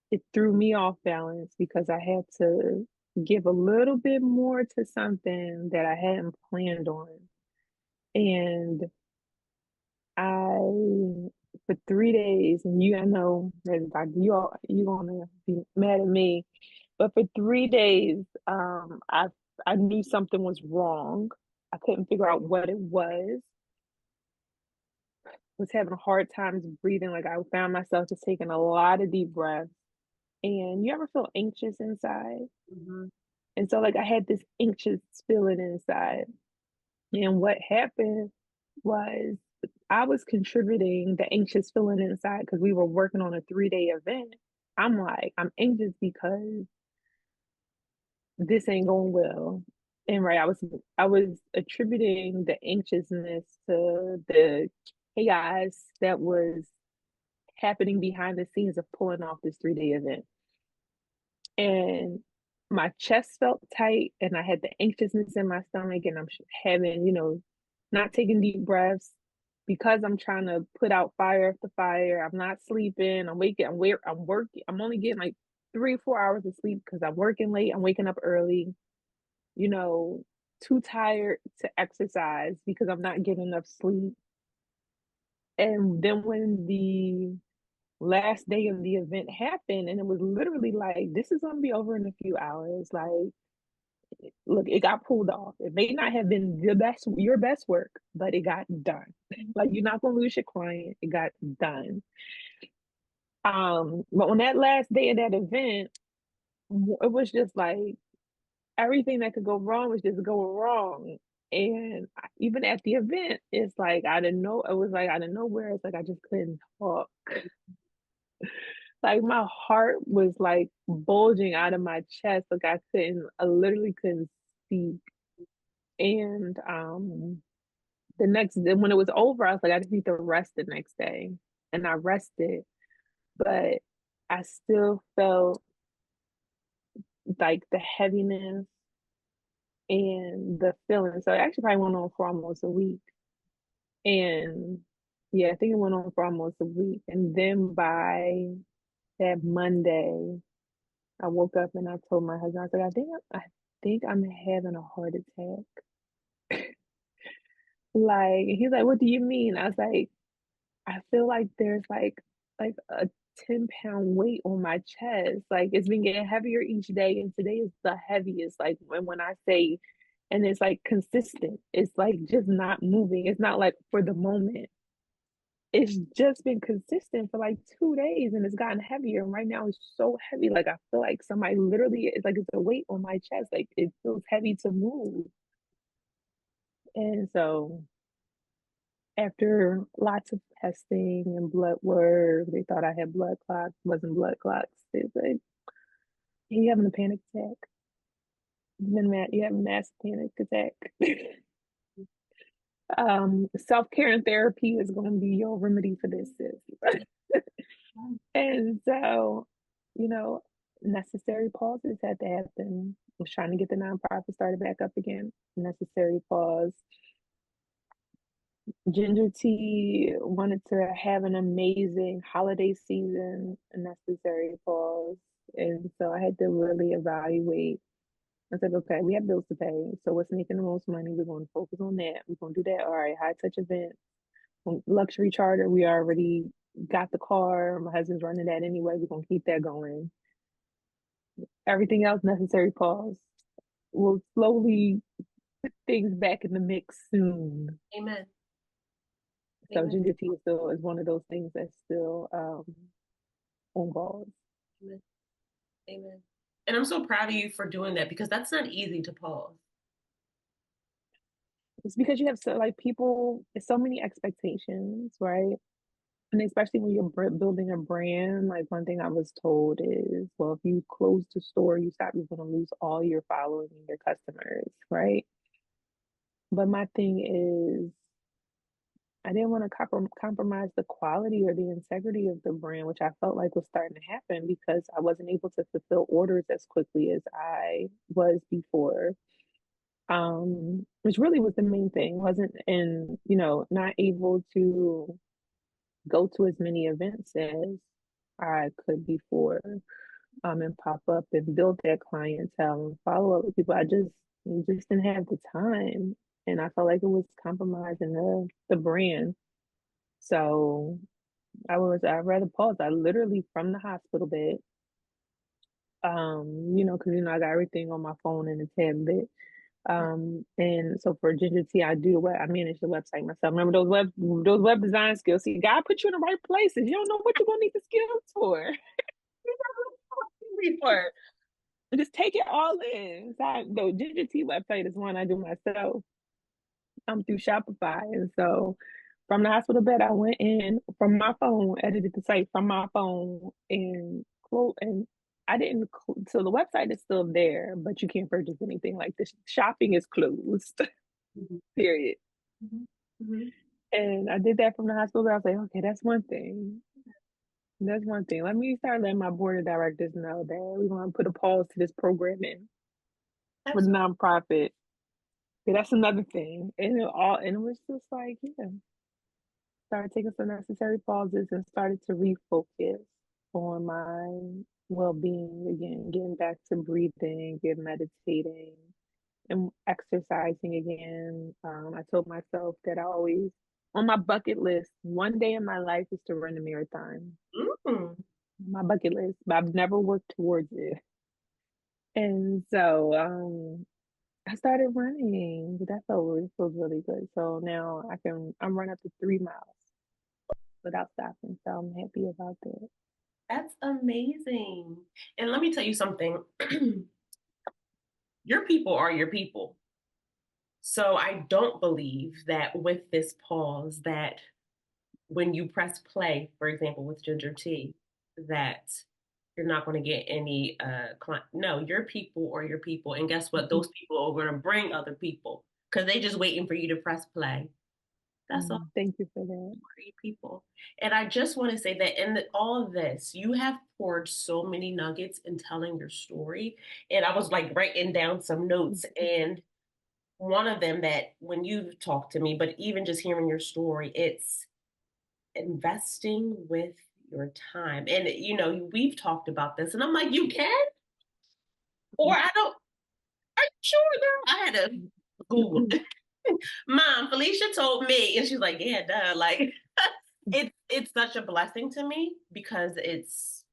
it threw me off balance because I had to give a little bit more to something that I hadn't planned on. And I for 3 days, and I know that you gonna be mad at me, but for 3 days, I knew something was wrong. I couldn't figure out what it was. Was having hard times breathing. Like I found myself just taking a lot of deep breaths. And you ever feel anxious inside? Mhm. And so like I had this anxious feeling inside. And what happened was I was contributing the anxious feeling inside because we were working on a 3-day event. I'm like, I'm anxious because this ain't going well. And right, I was attributing the anxiousness to the chaos that was happening behind the scenes of pulling off this 3-day event. And my chest felt tight, and I had the anxiousness in my stomach, and I'm having, not taking deep breaths because I'm trying to put out fire after fire. I'm not sleeping. I'm waking. I'm working. I'm only getting like 3 or 4 hours of sleep because I'm working late. I'm waking up early. You know, too tired to exercise because I'm not getting enough sleep. And then when the last day of the event happened, and it was literally like, this is gonna be over in a few hours. Like look, it got pulled off. It may not have been your best work, but it got done. Like, you're not gonna lose your client. It got done. But on that last day of that event, it was just like everything that could go wrong was just going wrong. And even at the event, it's like I didn't know. It was like out of nowhere. It's like I just couldn't talk. Like, my heart was like bulging out of my chest. Like, I literally couldn't speak. And when it was over, I was like, I just need to rest the next day. And I rested, but I still felt like the heaviness and the feeling. So it actually probably went on for almost a week. And yeah, I think it went on for almost a week. And then by that Monday, I woke up and I told my husband, I was like, I think I'm having a heart attack. Like, he's like, what do you mean? I was like, I feel like there's like a 10-pound weight on my chest. Like, it's been getting heavier each day, and today is the heaviest. Like, when I say, and it's like consistent. It's like just not moving. It's not like for the moment. It's just been consistent for like 2 days, and it's gotten heavier. And right now it's so heavy. Like, I feel like somebody literally, it's like it's a weight on my chest. Like, it feels heavy to move. And so after lots of testing and blood work, they thought I had blood clots. Wasn't blood clots. They said, you having a panic attack. You have a massive panic attack. Self-care and therapy is going to be your remedy for this, sis. And so, necessary pauses had to happen. I was trying to get the nonprofit started back up again. Necessary pause. GyngerTea wanted to have an amazing holiday season, a necessary pause. And so I had to really evaluate. I said, okay, we have bills to pay. So what's making the most money? We're going to focus on that. We're going to do that. All right, HiTouch event, luxury charter. We already got the car. My husband's running that anyway. We're going to keep that going. Everything else, necessary pause. We'll slowly put things back in the mix soon. Amen. So GyngerTea still is one of those things that's still on pause. Amen. Amen. And I'm so proud of you for doing that, because that's not easy to pause. It's because you have people, there's so many expectations, right? And especially when you're building a brand, like, one thing I was told is, well, if you close the store, you're going to lose all your following and your customers, right? But my thing is, I didn't want to compromise the quality or the integrity of the brand, which I felt like was starting to happen because I wasn't able to fulfill orders as quickly as I was before. Which really was the main thing, wasn't, and not able to go to as many events as I could before, and pop up and build that clientele and follow up with people. I just didn't have the time, and I felt like it was compromising the brand. So I'd rather pause. I literally, from the hospital bed, because I got everything on my phone and a tablet. And so for GyngerTea, I manage the website myself. Remember those web design skills? See, God put you in the right places. You don't know what you're gonna need the skills for. Just take it all in. So the GyngerTea website is one I do myself. Through Shopify, and so from the hospital bed, I went in from my phone, edited the site from my phone, and I didn't. So the website is still there, but you can't purchase anything like this. Shopping is closed. Period. Mm-hmm. And I did that from the hospital. I was like, okay, that's one thing. That's one thing. Let me start letting my board of directors know that we're going to put a pause to this programming with nonprofit. Yeah, that's another thing. And it was just like, yeah. Started taking some necessary pauses and started to refocus on my well-being again, getting back to breathing, getting meditating, and exercising again. I told myself that I always, on my bucket list, one day in my life is to run a marathon. My bucket list, but I've never worked towards it. And so I started running. That feels really good. So now I'm run up to 3 miles without stopping. So I'm happy about that. That's amazing. And let me tell you something. Your people are your people. So I don't believe that with this pause that when you press play, for example, with GyngerTea, that you're not going to get any no, your people are your people. And guess what? Those people are going to bring other people because they just waiting for you to press play. That's all Thank you for that. for you people. And I just want to say that all of this, you have poured so many nuggets in telling your story. And I was like writing down some notes, and one of them that when you talk to me, but even just hearing your story, it's investing with your time. And we've talked about this, and I'm like, you can, or I don't. Are you sure, girl? I had to Google. Mom, Felicia told me, and she's like, yeah, duh. Like, it's such a blessing to me because it's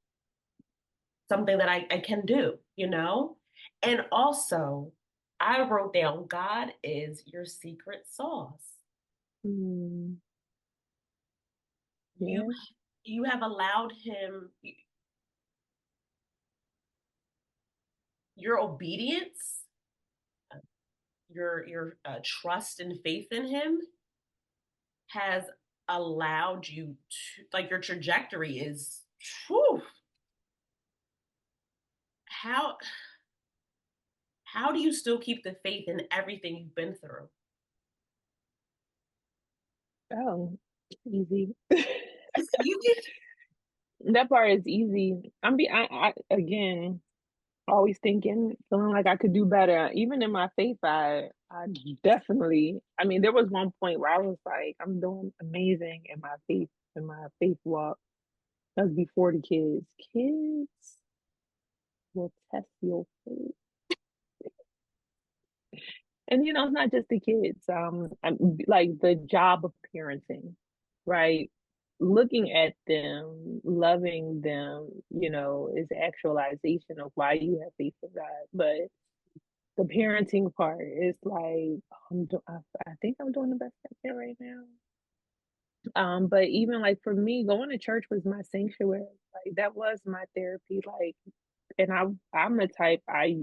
something that I can do, and also I wrote down God is your secret sauce. Mm, You yeah. you have allowed him your obedience, your trust and faith in him has allowed you to, like, your trajectory is, whew, how how do you still keep the faith in everything you've been through? Oh, easy. You That part is easy. I again always thinking, feeling like I could do better. Even in my faith, I definitely. I mean, there was one point where I was like, I'm doing amazing in my faith walk. That was before the kids. Kids will test your faith. And it's not just the kids. Like the job of parenting, right? Looking at them, loving them, is actualization of why you have faith in God. But the parenting part is like, I think I'm doing the best I can right now. But even like for me, going to church was my sanctuary. Like that was my therapy. Like, and I'm the type I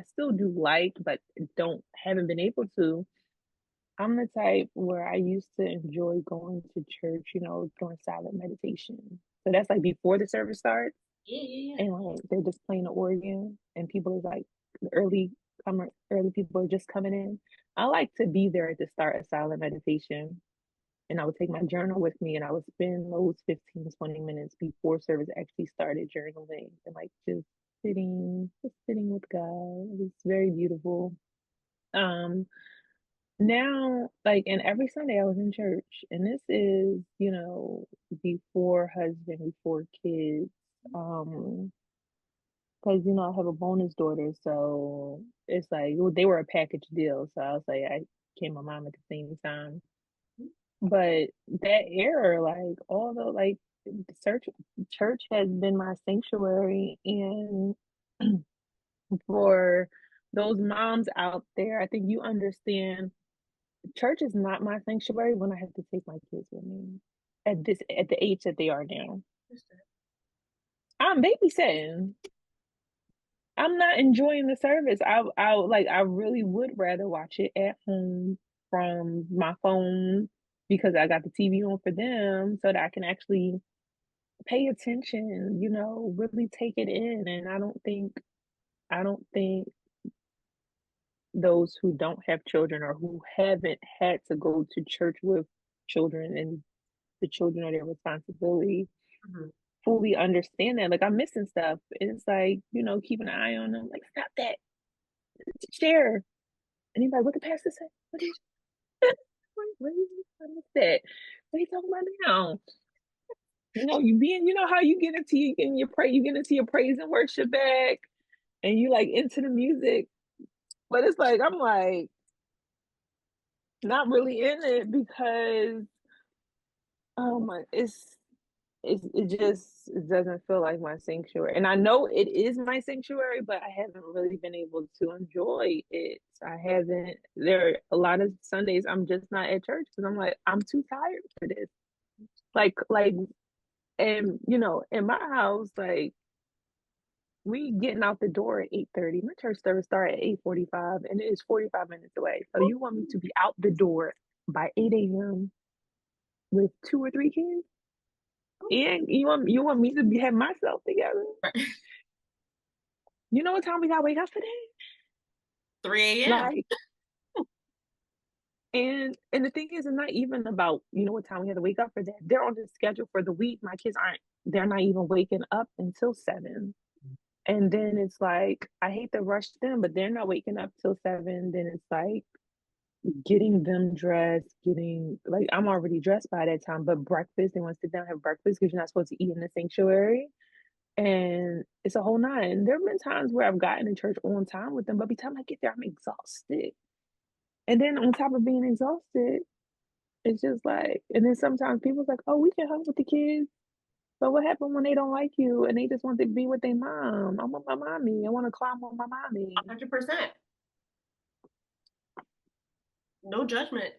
still do like, but haven't been able to. I'm the type where I used to enjoy going to church, during silent meditation. So that's like before the service starts, yeah, yeah, yeah. and like they're just playing the organ, and people is like early people are just coming in. I like to be there at the start of silent meditation, and I would take my journal with me, and I would spend those 15, 20 minutes before service actually started journaling and like just sitting with God. It was very beautiful. Um, Now, like, and every Sunday I was in church, and this is, before husband, before kids. Because I have a bonus daughter, so it's like they were a package deal. So I was like, I became a mom at the same time. But that era, like all the like church has been my sanctuary, and for those moms out there, I think you understand church is not my sanctuary when I have to take my kids with me at the age that they are now. I'm babysitting. I'm not enjoying the service. I really would rather watch it at home from my phone because I got the TV on for them so that I can actually pay attention, really take it in. And I don't think those who don't have children or who haven't had to go to church with children and the children are their responsibility Mhm. fully understand that. Like I'm missing stuff. And it's like, keep an eye on them. Like, stop that. Share. Anybody, what the pastor say? What did you I missed that. What are you talking about now? How you get into you get into your praise and worship bag and you like into the music. But it's like I'm like not really in it because oh my it's it doesn't feel like my sanctuary. And I know it is my sanctuary, but I haven't really been able to enjoy it. I haven't. There are a lot of Sundays I'm just not at church because I'm like, I'm too tired for this. Like, and in my house, like we getting out the door at 8:30. My church service start at 8:45, and it is 45 minutes away. So you want me to be out the door by 8 a.m. with 2 or 3 kids? And you want me to have myself together? You know what time we gotta wake up for that? 3 a.m. Like, and the thing is, it's not even about what time we have to wake up for that. They're on the schedule for the week. My kids aren't. They're not even waking up until 7. And then it's like I hate to rush them, but they're not waking up till 7. Then it's like getting them dressed, getting like I'm already dressed by that time. But breakfast, they want to sit down and have breakfast because you're not supposed to eat in the sanctuary. And it's a whole nine. There have been times where I've gotten to church on time with them, but by the time I get there, I'm exhausted. And then on top of being exhausted, it's just like, and then sometimes people's like, oh, we can hang with the kids. But what happened when they don't like you and they just want to be with their mom? I want my mommy. I want to climb on my mommy. 100%. No judgment.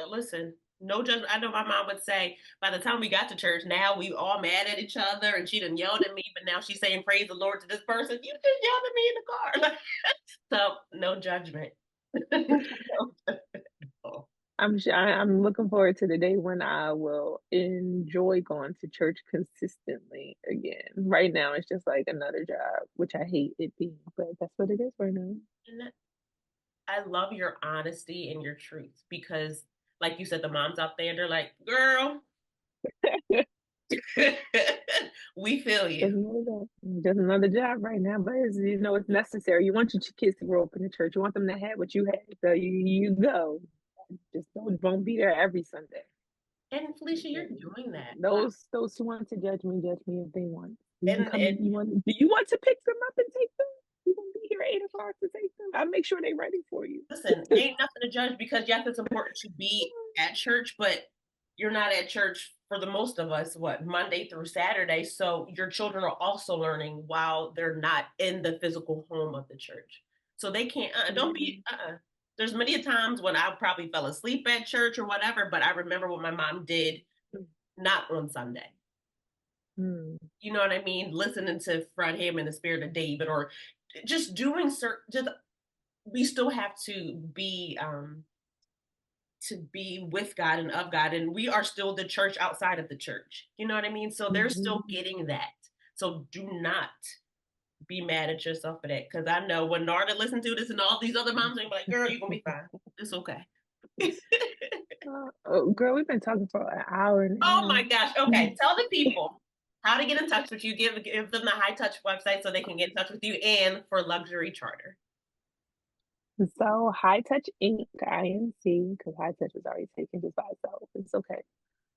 Listen, no judgment. I know my mom would say, by the time we got to church, now we all mad at each other, and she done yelled at me, but now she's saying praise the Lord to this person. You just yelled at me in the car. So no judgment. I'm looking forward to the day when I will enjoy going to church consistently again. Right now, it's just like another job, which I hate it being, but that's what it is right now. And I love your honesty and your truth because, like you said, the moms out there, they're like, girl, we feel you. Just another job right now, but it's necessary. You want your kids to grow up in the church. You want them to have what you had, so you go. Just don't be there every Sunday. And Felicia, you're doing that. Those who want to judge me if they want. Do you want to pick them up and take them? You gonna be here 8 o'clock to take them? I'll make sure they're ready for you. Listen, ain't nothing to judge because yes, it's important to be at church, but you're not at church for the most of us, Monday through Saturday. So your children are also learning while they're not in the physical home of the church. So they can't, don't be, There's many times when I probably fell asleep at church or whatever, but I remember what my mom did, not on Sunday. You know what I mean? Listening to Fred Hammond, The Spirit of David, or just doing we still have to be with God and of God, and we are still the church outside of the church. You know what I mean? So they're still getting that. So do not be mad at yourself for that, because I know when Narda listened to this and all these other moms, they're like, girl, you're gonna be fine. It's okay. Girl, we've been talking for an hour now. Oh my gosh. Okay, tell the people how to get in touch with you. Give them the HiTouch website so they can get in touch with you, and for Luxury Charter. So HiTouch Inc. INC, because HiTouch is already taken just by itself. It's okay.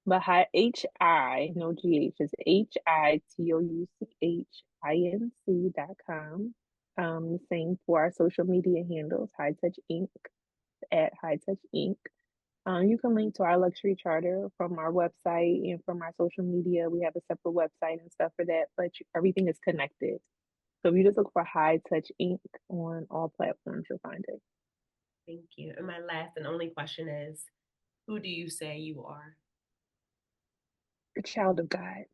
But HI, no GH, is HiTouchInc.com. Same for our social media handles, HiTouch Inc. at HiTouch Inc. You can link to our luxury charter from our website and from our social media. We have a separate website and stuff for that, but everything is connected. So if you just look for HiTouch Inc. on all platforms, you'll find it. Thank you. And my last and only question is, who do you say you are? A child of God.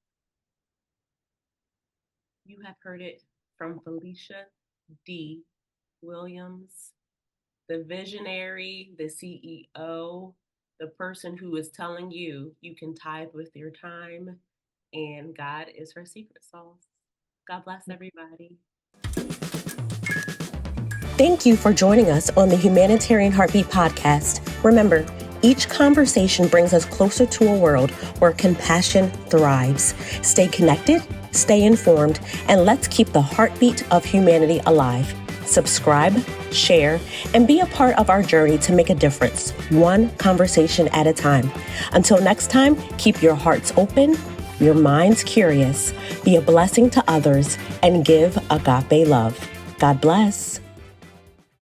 You have heard it from Felicia D. Williams, the visionary, the CEO, the person who is telling you you can tithe with your time, and God is her secret sauce. God bless everybody. Thank you for joining us on the Humanitarian Heartbeat Podcast. Remember, each conversation brings us closer to a world where compassion thrives. Stay connected, stay informed, and let's keep the heartbeat of humanity alive. Subscribe, share, and be a part of our journey to make a difference, one conversation at a time. Until next time, keep your hearts open, your minds curious, be a blessing to others, and give agape love. God bless.